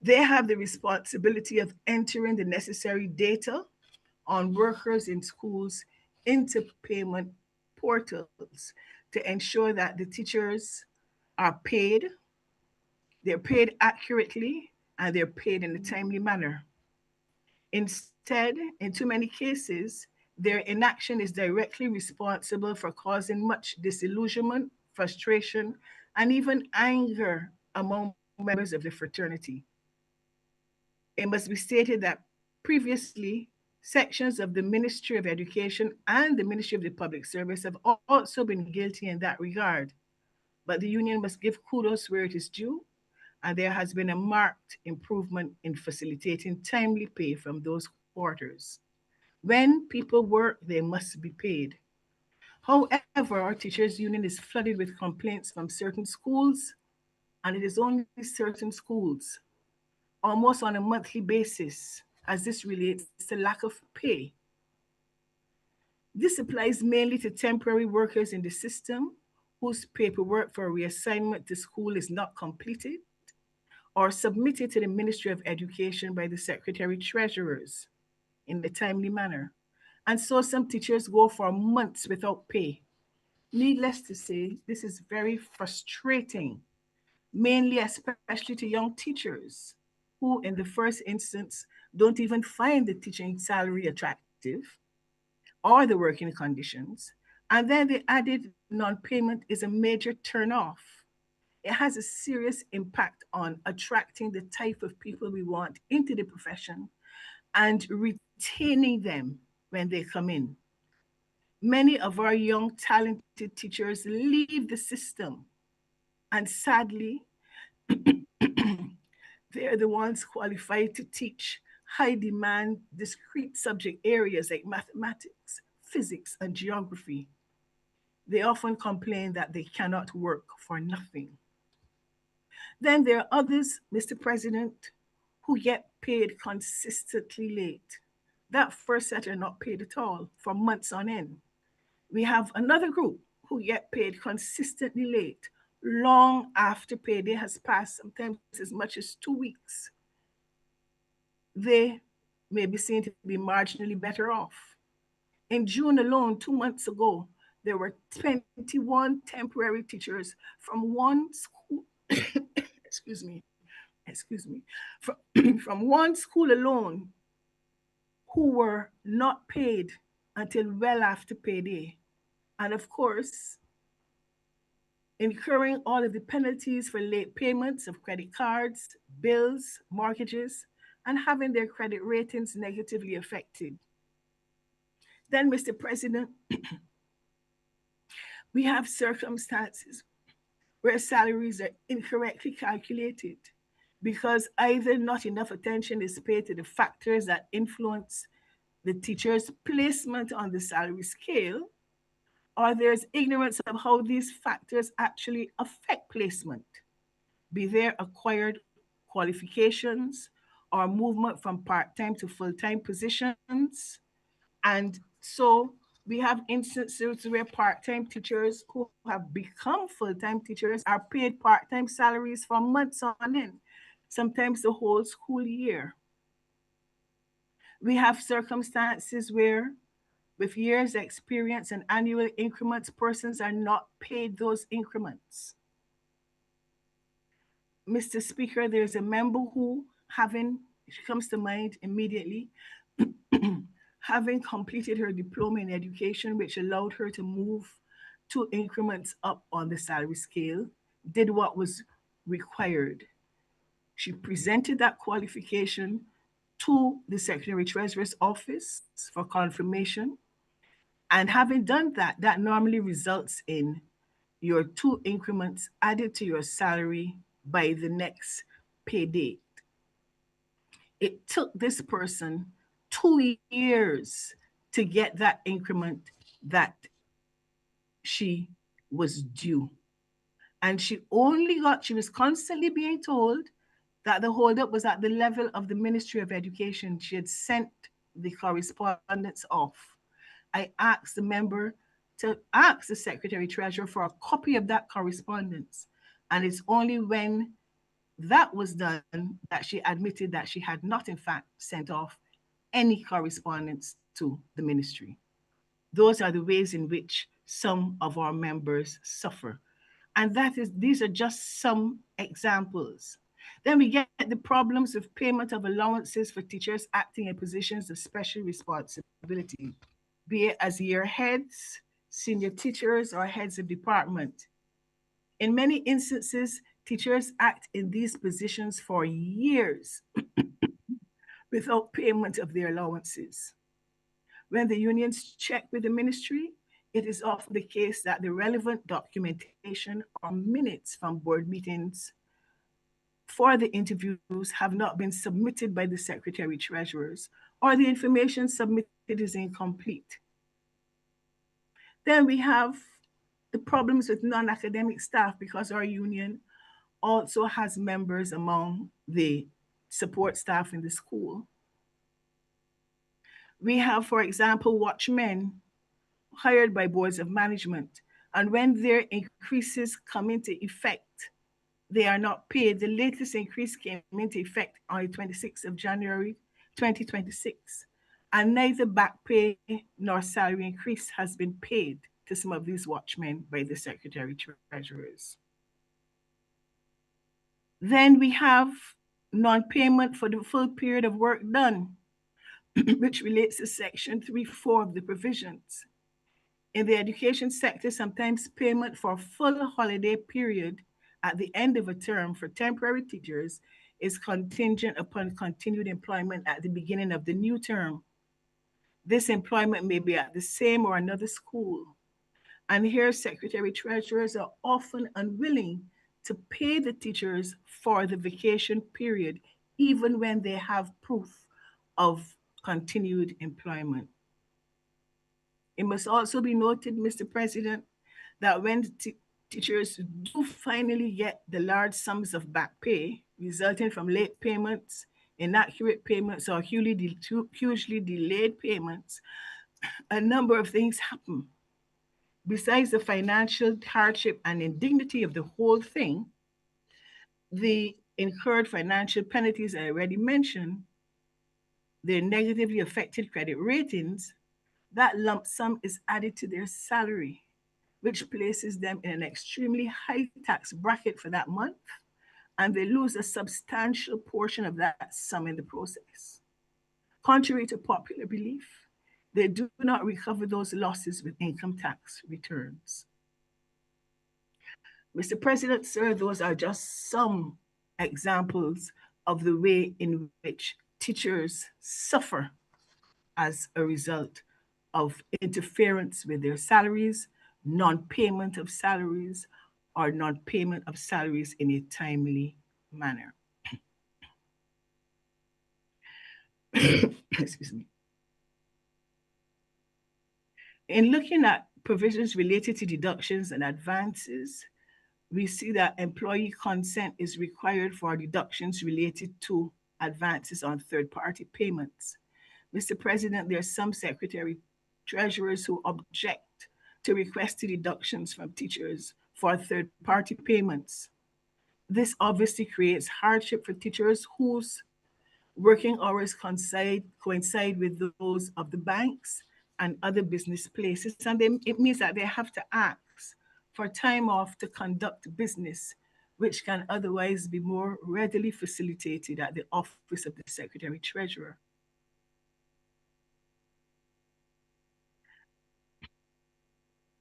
They have the responsibility of entering the necessary data on workers in schools into payment portals to ensure that the teachers are paid, they're paid accurately, and they're paid in a timely manner. Instead, in too many cases, their inaction is directly responsible for causing much disillusionment, frustration, and even anger among members of the fraternity. It must be stated that previously, sections of the Ministry of Education and the Ministry of the Public Service have also been guilty in that regard. But the union must give kudos where it is due, and there has been a marked improvement in facilitating timely pay from those quarters. When people work, they must be paid. However, our teachers' union is flooded with complaints from certain schools, and it is only certain schools, almost on a monthly basis, as this relates to lack of pay. This applies mainly to temporary workers in the system whose paperwork for reassignment to school is not completed or submitted to the Ministry of Education by the Secretary Treasurers in a timely manner. And so some teachers go for months without pay. Needless to say, this is very frustrating, mainly especially to young teachers who, in the first instance, don't even find the teaching salary attractive or the working conditions. And then the added non payment is a major turnoff. It has a serious impact on attracting the type of people we want into the profession and retaining them when they come in. Many of our young, talented teachers leave the system, and sadly, they're the ones qualified to teach high demand, discrete subject areas like mathematics, physics, and geography. They often complain that they cannot work for nothing. Then there are others, Mr. President, who get paid consistently late. That first set are not paid at all for months on end. We have another group who get paid consistently late, long after payday has passed, sometimes as much as 2 weeks. They may be seen to be marginally better off. In June alone, 2 months ago, there were 21 temporary teachers from one school, excuse me, from, from one school alone who were not paid until well after payday. And of course, incurring all of the penalties for late payments of credit cards, bills, mortgages, and having their credit ratings negatively affected. Then, Mr. President, we have circumstances where salaries are incorrectly calculated because either not enough attention is paid to the factors that influence the teacher's placement on the salary scale, or there's ignorance of how these factors actually affect placement, be there acquired qualifications or movement from part time to full time positions. And so we have instances where part time teachers who have become full time teachers are paid part time salaries for months on end, sometimes the whole school year. We have circumstances where, with years' experience and annual increments, persons are not paid those increments. Mr. Speaker, there's a member who, having, she comes to mind immediately, having completed her diploma in education, which allowed her to move 2 increments up on the salary scale, did what was required. She presented that qualification to the Secretary Treasurer's office for confirmation. And having done that, that normally results in your 2 increments added to your salary by the next pay date. It took this person 2 years to get that increment that she was due. And she was constantly being told that the holdup was at the level of the Ministry of Education. She had sent the correspondence off. I asked the member to ask the Secretary Treasurer for a copy of that correspondence. And it's only when that was done that she admitted that she had not, in fact, sent off any correspondence to the ministry. Those are the ways in which some of our members suffer. And these are just some examples. Then we get the problems with payment of allowances for teachers acting in positions of special responsibility, be it as year heads, senior teachers, or heads of department. In many instances, teachers act in these positions for years without payment of their allowances. When the unions check with the ministry, it is often the case that the relevant documentation or minutes from board meetings for the interviews have not been submitted by the Secretary Treasurers, or the information submitted is incomplete. Then we have the problems with non-academic staff because our union also has members among the support staff in the school. We have, for example, watchmen hired by boards of management And when their increases come into effect, they are not paid. The latest increase came into effect on the 26th of January 2026, and neither back pay nor salary increase has been paid to some of these watchmen by the Secretary Treasurers. Then we have non-payment for the full period of work done, which relates to Section 3.4 of the provisions. In the education sector, sometimes payment for a full holiday period at the end of a term for temporary teachers is contingent upon continued employment at the beginning of the new term. This employment may be at the same or another school. And here, secretary treasurers are often unwilling to pay the teachers for the vacation period, even when they have proof of continued employment. It must also be noted, Mr. President, that when teachers do finally get the large sums of back pay resulting from late payments, inaccurate payments, or hugely delayed payments, a number of things happen. Besides the financial hardship and indignity of the whole thing, the incurred financial penalties I already mentioned, their negatively affected credit ratings, that lump sum is added to their salary, which places them in an extremely high tax bracket for that month, and they lose a substantial portion of that sum in the process. Contrary to popular belief, they do not recover those losses with income tax returns. Mr. President, sir, those are just some examples of the way in which teachers suffer as a result of interference with their salaries, non-payment of salaries, or non-payment of salaries in a timely manner. Excuse me. In looking at provisions related to deductions and advances, we see that employee consent is required for deductions related to advances on third-party payments. Mr. President, there are some secretary treasurers who object to requested deductions from teachers for third-party payments. This obviously creates hardship for teachers whose working hours coincide with those of the banks and other business places, and it means that they have to ask for time off to conduct business, which can otherwise be more readily facilitated at the office of the Secretary Treasurer.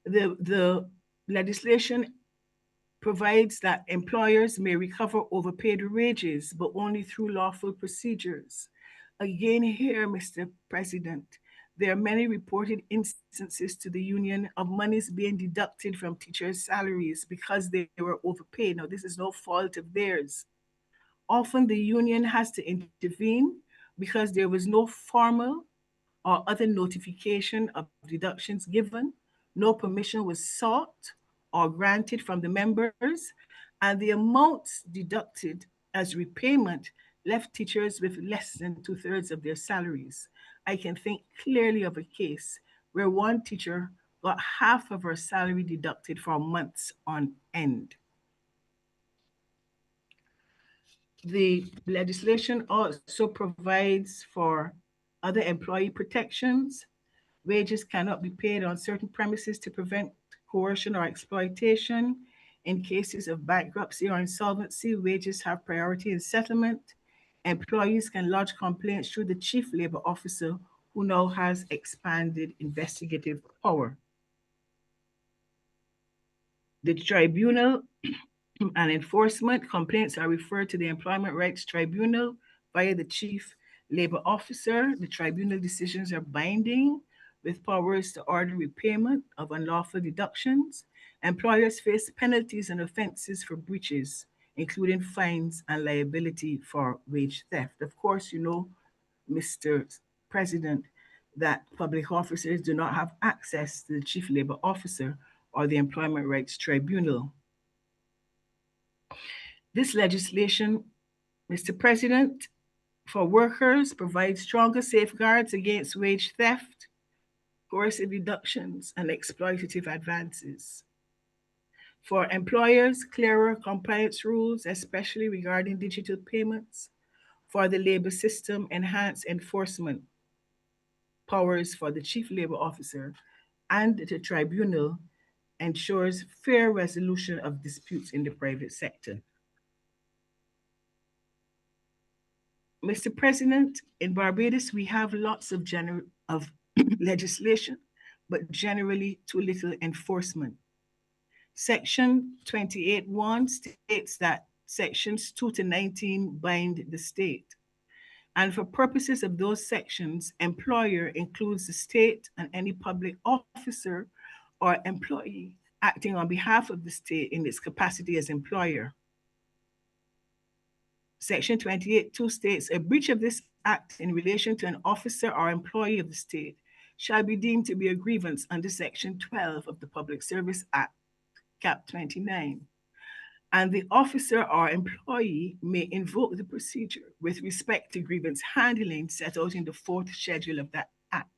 The legislation provides that employers may recover overpaid wages, but only through lawful procedures. Again, here, Mr. President, there are many reported instances to the union of monies being deducted from teachers' salaries because they were overpaid. Now, this is no fault of theirs. Often the union has to intervene because there was no formal or other notification of deductions given, no permission was sought or granted from the members, and the amounts deducted as repayment left teachers with less than two-thirds of their salaries. I can think clearly of a case where one teacher got half of her salary deducted for months on end. The legislation also provides for other employee protections. Wages cannot be paid on certain premises to prevent coercion or exploitation. In cases of bankruptcy or insolvency, wages have priority in settlement. Employees can lodge complaints through the chief labor officer, who now has expanded investigative power. The tribunal and enforcement complaints are referred to the Employment Rights Tribunal via the chief labor officer. The tribunal decisions are binding with powers to order repayment of unlawful deductions. Employers face penalties and offenses for breaches, including fines and liability for wage theft. Of course, you know, Mr. President, that public officers do not have access to the chief labor officer or the Employment Rights Tribunal. This legislation, Mr. President, for workers provides stronger safeguards against wage theft, coercive deductions, and exploitative advances. For employers, clearer compliance rules, especially regarding digital payments. For the labor system, enhanced enforcement powers for the chief labor officer and the tribunal ensures fair resolution of disputes in the private sector. Mr. President, in Barbados, we have lots of legislation, but generally too little enforcement. Section 28.1 states that sections 2 to 19 bind the state. And for purposes of those sections, employer includes the state and any public officer or employee acting on behalf of the state in its capacity as employer. Section 28.2 states a breach of this act in relation to an officer or employee of the state shall be deemed to be a grievance under Section 12 of the Public Service Act, Cap 29. And the officer or employee may invoke the procedure with respect to grievance handling set out in the fourth schedule of that act.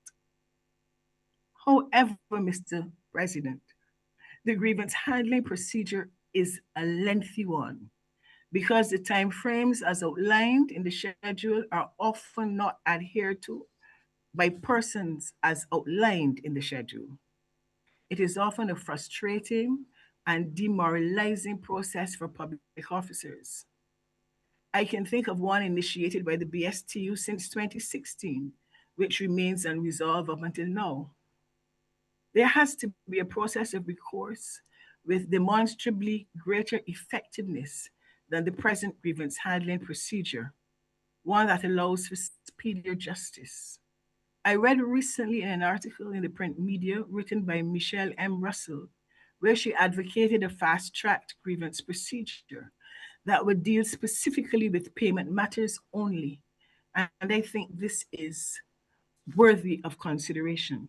However, Mr. President, the grievance handling procedure is a lengthy one because the timeframes as outlined in the schedule are often not adhered to by persons as outlined in the schedule. It is often a frustrating and demoralizing process for public officers. I can think of one initiated by the BSTU since 2016, which remains unresolved up until now. There has to be a process of recourse with demonstrably greater effectiveness than the present grievance handling procedure, one that allows for speedier justice. I read recently in an article in the print media written by Michelle M. Russell, where she advocated a fast-tracked grievance procedure that would deal specifically with payment matters only. And I think this is worthy of consideration.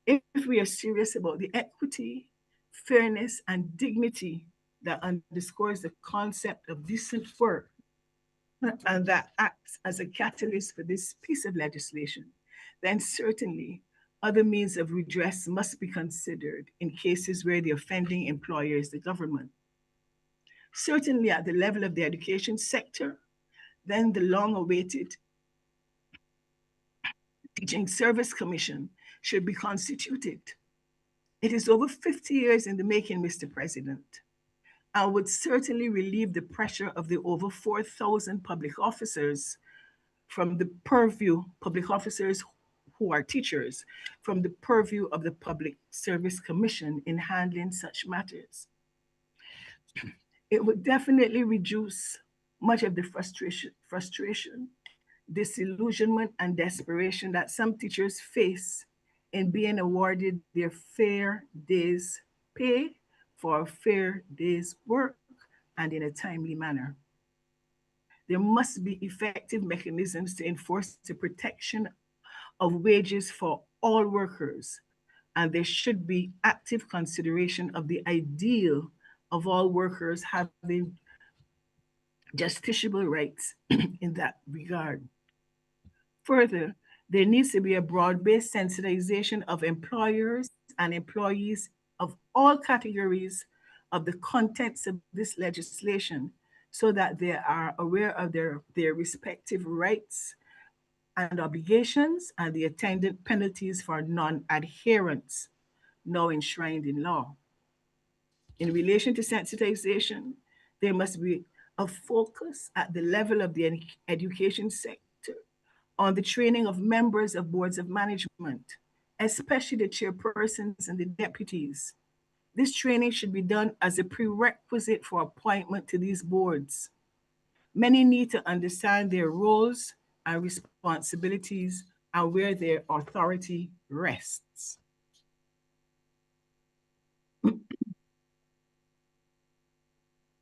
If we are serious about the equity, fairness, and dignity that underscores the concept of decent work and that acts as a catalyst for this piece of legislation, then certainly other means of redress must be considered in cases where the offending employer is the government. Certainly at the level of the education sector, then the long-awaited Teaching Service Commission should be constituted. It is over 50 years in the making, Mr. President, and would certainly relieve the pressure of the over 4,000 public officers from the purview, public officers who are teachers, from the purview of the Public Service Commission in handling such matters. It would definitely reduce much of the frustration, disillusionment, and desperation that some teachers face in being awarded their fair day's pay for a fair day's work and in a timely manner. There must be effective mechanisms to enforce the protection of wages for all workers, and there should be active consideration of the ideal of all workers having justiciable rights in that regard. Further, there needs to be a broad-based sensitization of employers and employees of all categories of the contents of this legislation so that they are aware of their respective rights and obligations and the attendant penalties for non-adherence now enshrined in law. In relation to sensitization, there must be a focus at the level of the education sector on the training of members of boards of management, especially the chairpersons and the deputies. This training should be done as a prerequisite for appointment to these boards. Many need to understand their roles and responsibilities and where their authority rests.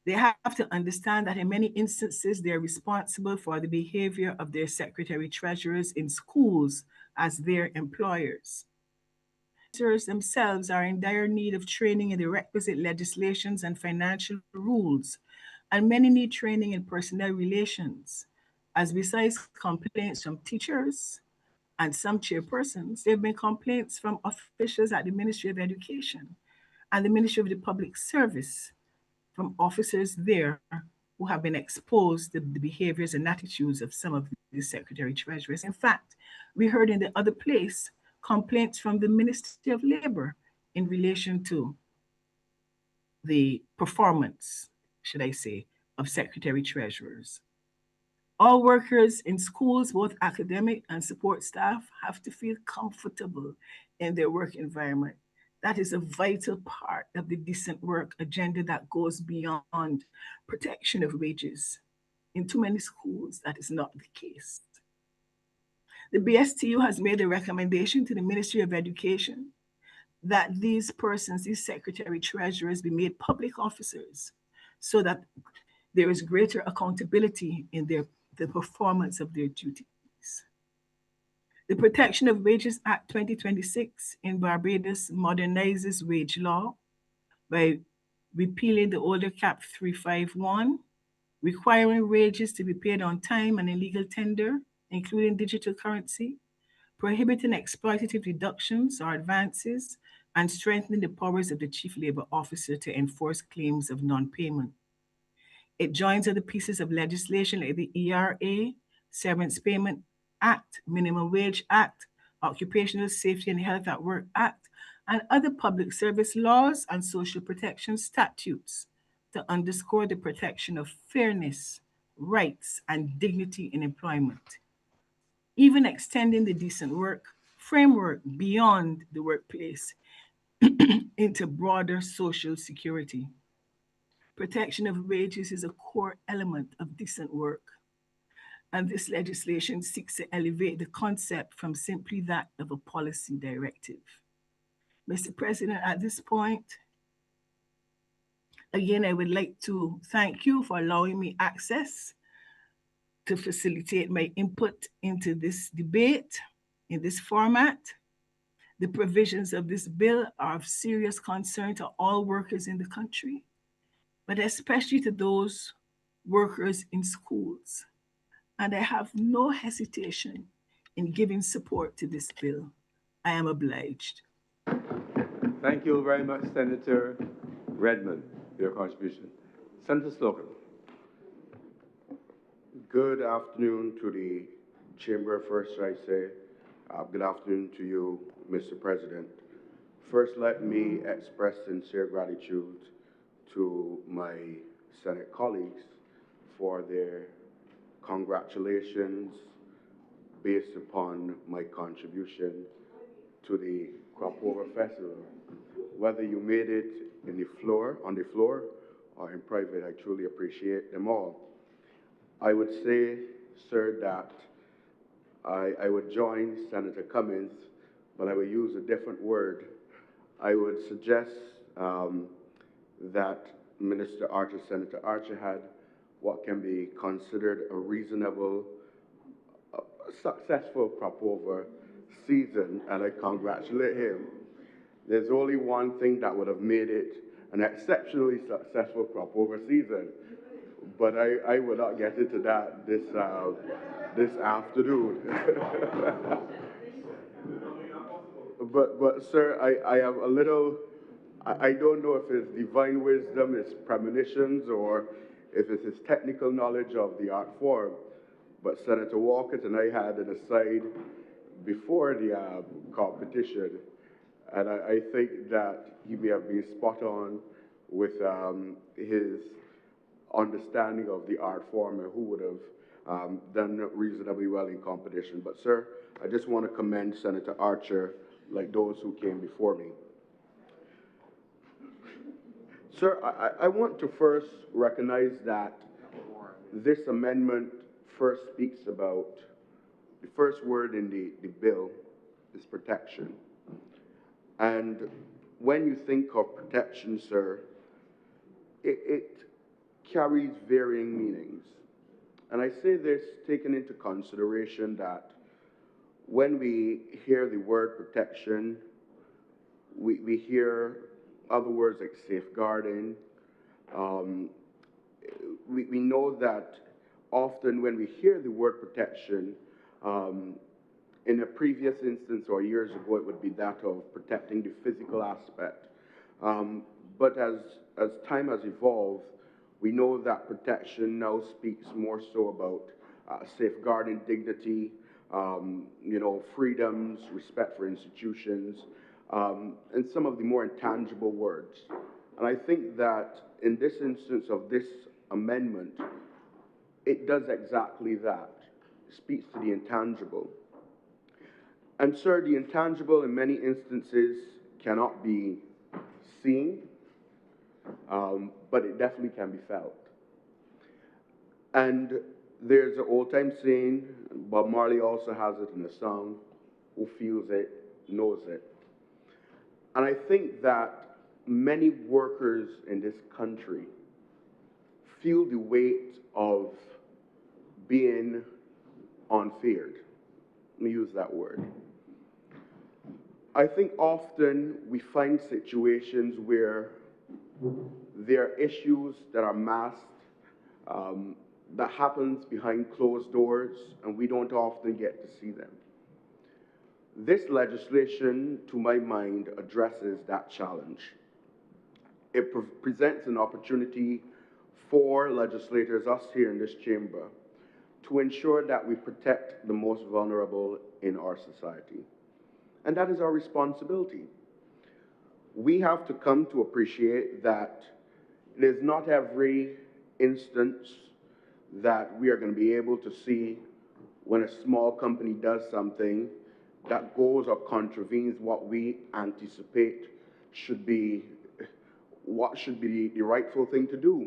They have to understand that in many instances, they're responsible for the behavior of their secretary treasurers in schools as their employers. Teachers themselves are in dire need of training in the requisite legislations and financial rules, and many need training in personnel relations, as besides complaints from teachers and some chairpersons, there have been complaints from officials at the Ministry of Education and the Ministry of the Public Service from officers there who have been exposed to the behaviors and attitudes of some of the secretary treasurers. In fact, we heard in the other place complaints from the Ministry of Labor in relation to the performance, should I say, of secretary treasurers. All workers in schools, both academic and support staff, have to feel comfortable in their work environment. That is a vital part of the decent work agenda that goes beyond protection of wages. In too many schools, that is not the case. The BSTU has made a recommendation to the Ministry of Education that these persons, these secretary treasurers, be made public officers so that there is greater accountability in the performance of their duties. The Protection of Wages Act 2026 in Barbados modernizes wage law by repealing the older Cap 351, requiring wages to be paid on time and in legal tender, including digital currency, prohibiting exploitative deductions or advances, and strengthening the powers of the Chief Labor Officer to enforce claims of non-payment. It joins other pieces of legislation like the ERA, Severance Payment Act, Minimum Wage Act, Occupational Safety and Health at Work Act, and other public service laws and social protection statutes to underscore the protection of fairness, rights, and dignity in employment, even extending the decent work framework beyond the workplace into broader social security. Protection of wages is a core element of decent work, and this legislation seeks to elevate the concept from simply that of a policy directive. Mr. President, at this point, again, I would like to thank you for allowing me access to facilitate my input into this debate in this format. The provisions of this bill are of serious concern to all workers in the country, but especially to those workers in schools. And I have no hesitation in giving support to this bill. I am obliged. Thank you very much, Senator Redmond, for your contribution. Senator Slocum. Good afternoon to the Chamber. First, I say good afternoon to you, Mr. President. First, let me express sincere gratitude to my Senate colleagues for their congratulations based upon my contribution to the Crop Over Festival. Whether you made it on the floor, or in private, I truly appreciate them all. I would say, sir, that I would join Senator Cummings, but I would use a different word. I would suggest that Senator Archer had what can be considered a reasonable, successful crop over season, and I congratulate him. There's only one thing that would have made it an exceptionally successful crop over season, but I will not get into that this afternoon. but sir, I have a little, I don't know if it's divine wisdom, it's premonitions, or if it's his technical knowledge of the art form, but Senator Walker and I had an aside before the competition, and I think that he may have been spot on with his understanding of the art form and who would have done reasonably well in competition. But sir, I just want to commend Senator Archer like those who came before me. Sir, I want to first recognize that this amendment first speaks about, the first word in the bill is protection. And when you think of protection, sir, it carries varying meanings. And I say this taking into consideration that when we hear the word protection, we hear other words like safeguarding. We know that often when we hear the word protection, in a previous instance or years ago, it would be that of protecting the physical aspect. But as time has evolved, we know that protection now speaks more so about safeguarding dignity, freedoms, respect for institutions, and some of the more intangible words. And I think that in this instance of this amendment, it does exactly that. It speaks to the intangible. And, sir, the intangible in many instances cannot be seen, but it definitely can be felt. And there's an old-time saying, Bob Marley also has it in a song, who feels it, knows it. And I think that many workers in this country feel the weight of being unfeared. Let me use that word. I think often we find situations where there are issues that are masked, that happens behind closed doors, and we don't often get to see them. This legislation, to my mind, addresses that challenge. It presents an opportunity for legislators, us here in this chamber, to ensure that we protect the most vulnerable in our society. And that is our responsibility. We have to come to appreciate that it is not every instance that we are going to be able to see when a small company does something that goes or contravenes what we anticipate should be the rightful thing to do,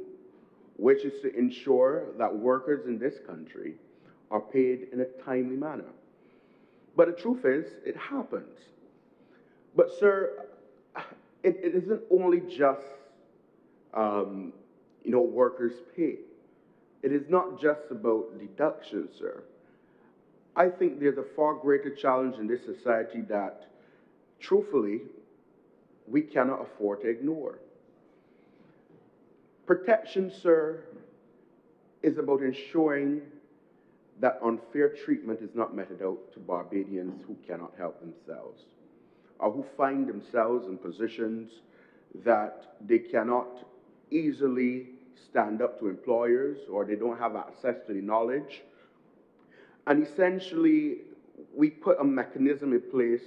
which is to ensure that workers in this country are paid in a timely manner. But the truth is, it happens. But, sir, it isn't only just, workers' pay. It is not just about deductions, sir. I think there's a far greater challenge in this society that, truthfully, we cannot afford to ignore. Protection, sir, is about ensuring that unfair treatment is not meted out to Barbadians who cannot help themselves, or who find themselves in positions that they cannot easily stand up to employers, or they don't have access to the knowledge. And essentially, we put a mechanism in place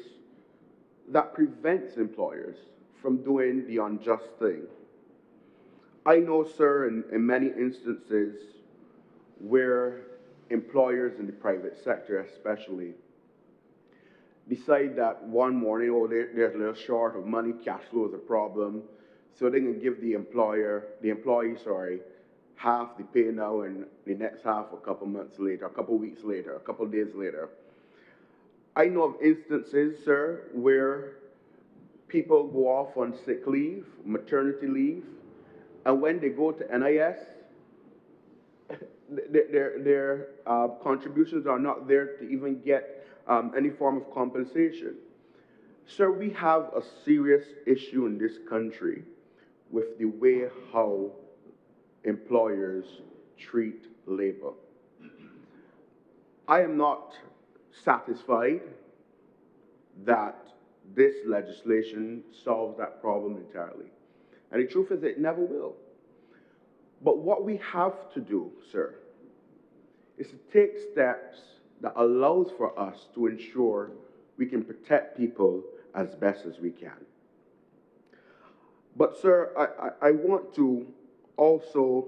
that prevents employers from doing the unjust thing. I know, sir, in many instances where employers in the private sector especially decide that one morning, they're a little short of money, cash flow is a problem, so they can give the employee, half the pay now and the next half a couple months later, a couple weeks later, a couple days later. I know of instances, sir, where people go off on sick leave, maternity leave, and when they go to NIS, their contributions are not there to even get any form of compensation. Sir, we have a serious issue in this country with the way how employers treat labor. I am not satisfied that this legislation solves that problem entirely. And the truth is, it never will. But what we have to do, sir, is to take steps that allows for us to ensure we can protect people as best as we can. But, sir, I want to also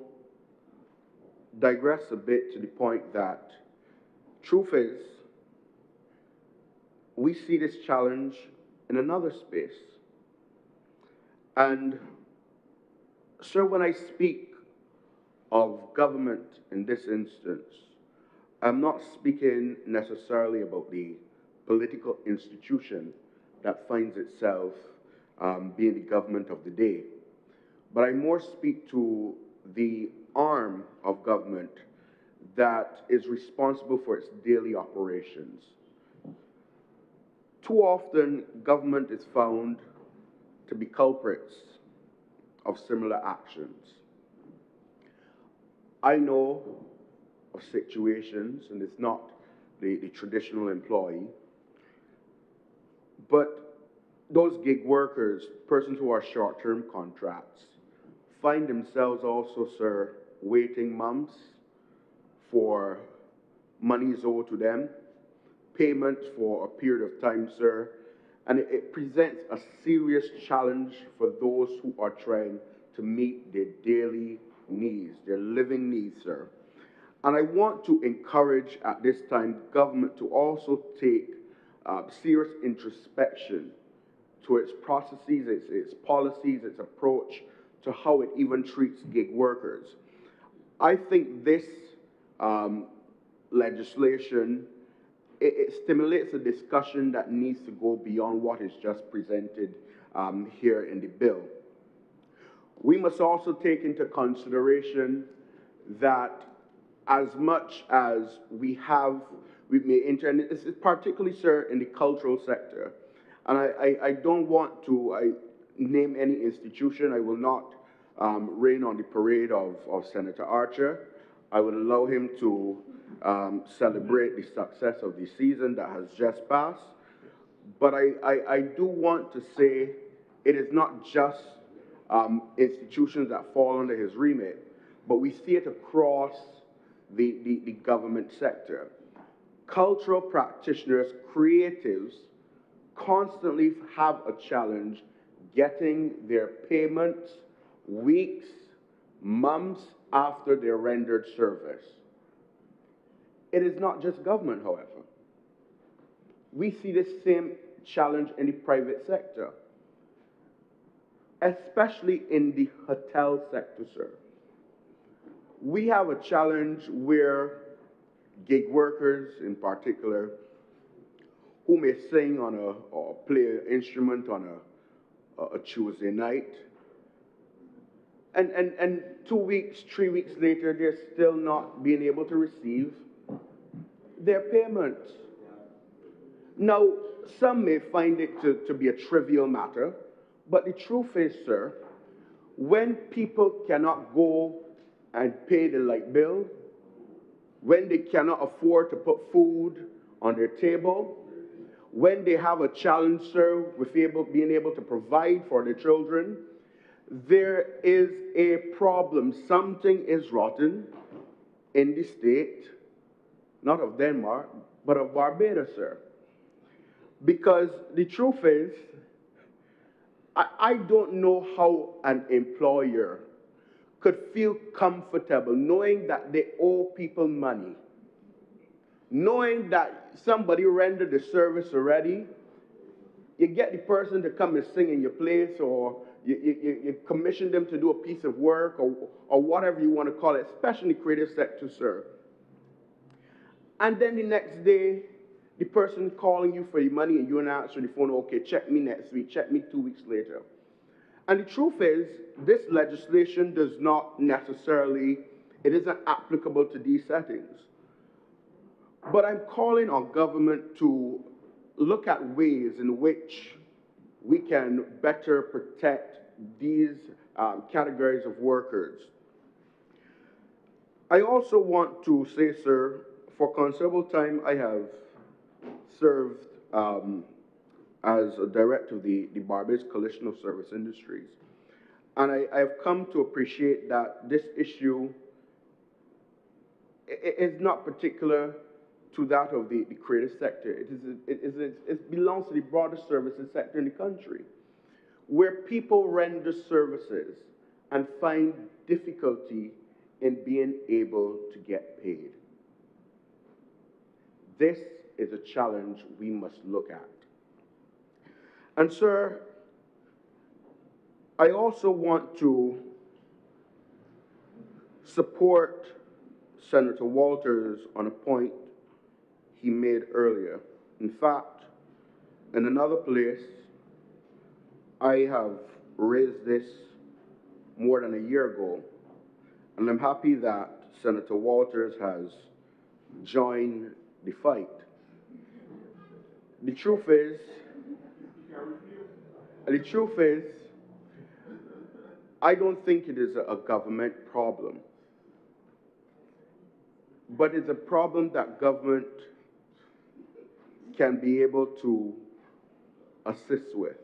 digress a bit to the point that truth is, we see this challenge in another space. And, sir, when I speak of government in this instance, I'm not speaking necessarily about the political institution that finds itself being the government of the day, but I more speak to the arm of government that is responsible for its daily operations. Too often, government is found to be culprits of similar actions. I know of situations, and it's not the traditional employee, but those gig workers, persons who are short-term contracts, find themselves also, sir, waiting months for monies owed to them, payment for a period of time, sir, and it presents a serious challenge for those who are trying to meet their daily needs, their living needs, sir. And I want to encourage at this time government to also take serious introspection to its processes, its policies, its approach to how it even treats gig workers. I think this legislation, it stimulates a discussion that needs to go beyond what is just presented here in the bill. We must also take into consideration that as much as we've made internet, this is particularly, sir, in the cultural sector. And I don't want to name any institution. I will not rain on the parade of Senator Archer. I would allow him to celebrate the success of the season that has just passed. But I do want to say it is not just institutions that fall under his remit, but we see it across the government sector. Cultural practitioners, creatives, constantly have a challenge getting their payments weeks, months after their rendered service. It is not just government, however. We see this same challenge in the private sector, especially in the hotel sector, sir. We have a challenge where gig workers in particular, who may sing on or play an instrument on a Tuesday night, and 2 weeks, 3 weeks later, they're still not being able to receive their payments. Now, some may find it to be a trivial matter, but the truth is, sir, when people cannot go and pay the light bill, when they cannot afford to put food on their table, when they have a challenge, sir, with being able to provide for their children, there is a problem. Something is rotten in the state, not of Denmark, but of Barbados, sir. Because the truth is, I don't know how an employer could feel comfortable knowing that they owe people money, knowing that somebody rendered the service already. You get the person to come and sing in your place, or you commission them to do a piece of work, or whatever you want to call it, especially in the creative sector, sir. And then the next day, the person calling you for your money and you answer the phone, okay, check me next week, check me 2 weeks later. And the truth is, this legislation does not necessarily, it isn't applicable to these settings. But I'm calling on government to look at ways in which we can better protect these categories of workers. I also want to say, sir, for considerable time I have served as a director of the Barbados Coalition of Service Industries. And I have come to appreciate that this issue is not particular to that of the creative sector. It belongs to the broader services sector in the country, where people render services and find difficulty in being able to get paid. This is a challenge we must look at. And sir, I also want to support Senator Walters on a point he made earlier. In fact, in another place, I have raised this more than a year ago, and I'm happy that Senator Walters has joined the fight. The truth is, I don't think it is a government problem, but it's a problem that government can be able to assist with.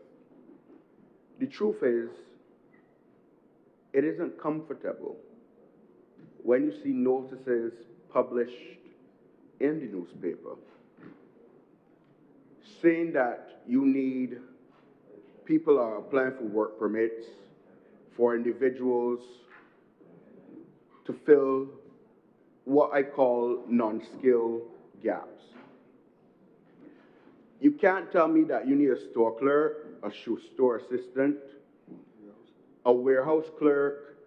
the truth is, it isn't comfortable when you see notices published in the newspaper saying that you need people are applying for work permits for individuals to fill what I call non-skill gaps. You can't tell me that you need a store clerk, a shoe store assistant, a warehouse clerk,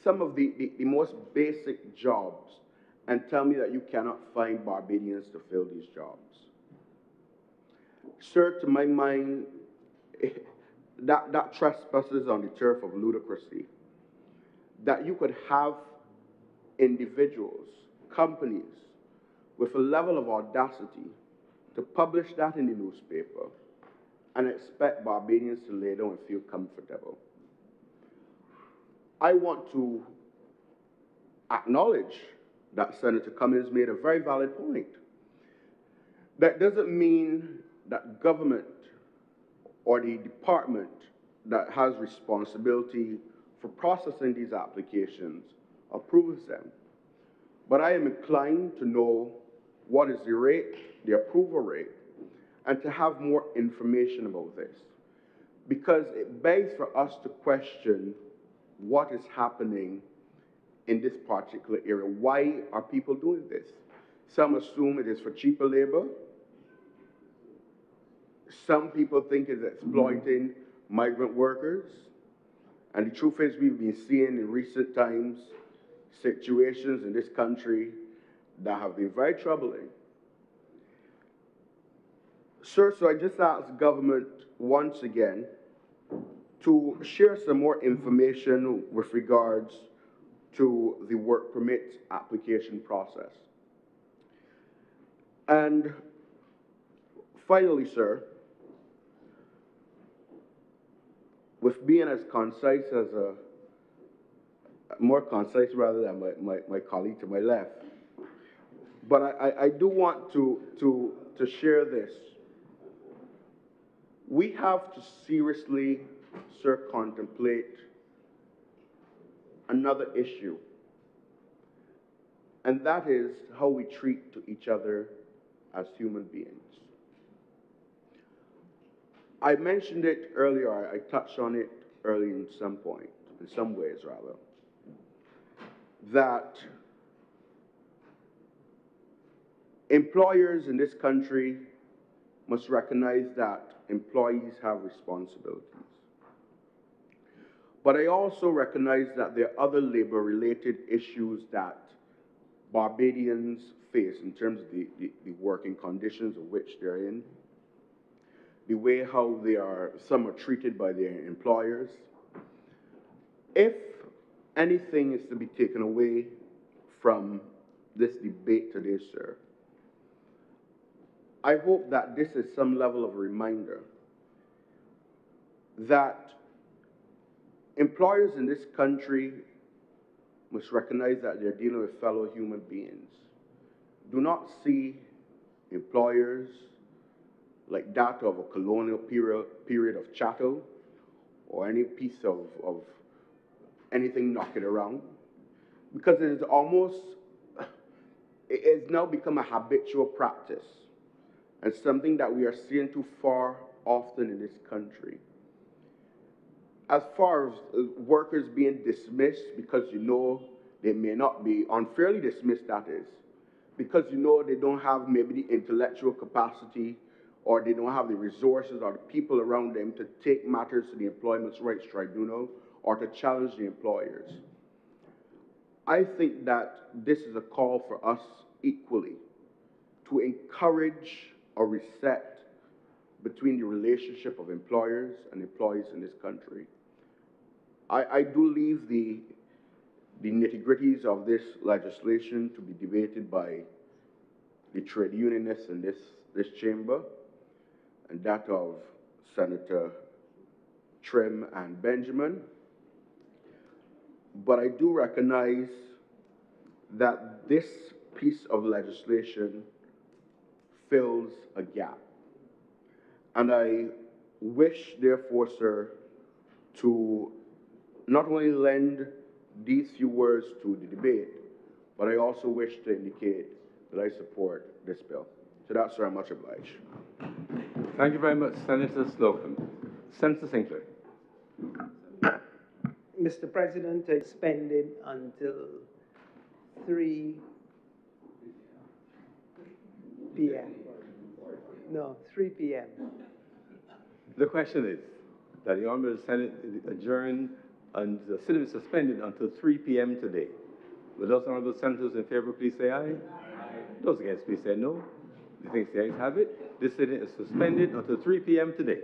some of the most basic jobs, and tell me that you cannot find Barbadians to fill these jobs. Sir, to my mind, that trespasses on the turf of ludicrousy. That you could have individuals, companies, with a level of audacity to publish that in the newspaper and expect Barbadians to lay down and feel comfortable. I want to acknowledge that Senator Cummings made a very valid point. That doesn't mean that government or the department that has responsibility for processing these applications approves them. But I am inclined to know what is the rate, the approval rate, and to have more information about this. Because it begs for us to question what is happening in this particular area. Why are people doing this? Some assume it is for cheaper labor. Some people think it's exploiting migrant workers. And the truth is, we've been seeing in recent times situations in this country that have been very troubling. Sir, so I just ask government once again to share some more information with regards to the work permit application process. And finally, sir, with being as concise as more concise rather than my colleague to my left, but I do want to share this. We have to seriously, sir, contemplate another issue, and that is how we treat to each other as human beings. I mentioned it earlier, I touched on it early in some point, in some ways rather, that employers in this country must recognize that employees have responsibilities. But I also recognize that there are other labor-related issues that Barbadians face in terms of the working conditions of which they're in, the way how some are treated by their employers. If anything is to be taken away from this debate today, sir, I hope that this is some level of a reminder that employers in this country must recognize that they're dealing with fellow human beings. Do not see employers like that of a colonial period of chattel or any piece of anything knocking around, because it has now become a habitual practice and something that we are seeing too far often in this country. As far as workers being dismissed because you know they may not be unfairly dismissed, that is, because you know they don't have maybe the intellectual capacity or they don't have the resources or the people around them to take matters to the Employment Rights Tribunal or to challenge the employers. I think that this is a call for us equally to encourage a reset between the relationship of employers and employees in this country. I do leave the nitty-gritties of this legislation to be debated by the trade unionists in this chamber, and that of Senator Trim and Benjamin. But I do recognize that this piece of legislation fills a gap. And I wish, therefore, sir, to not only lend these few words to the debate, but I also wish to indicate that I support this bill. So that's where I'm much obliged. Thank you very much, Senator Slocum. Senator Sinclair. Mr. President, I suspended until 3 p.m. No, 3 p.m. The question is that the Honourable Senate adjourn and the sitting is suspended until 3 p.m. today. Will those Honourable Senators in favour please say aye? Aye. Those against please say no. The things the ayes have it. This sitting is suspended until 3 p.m. today.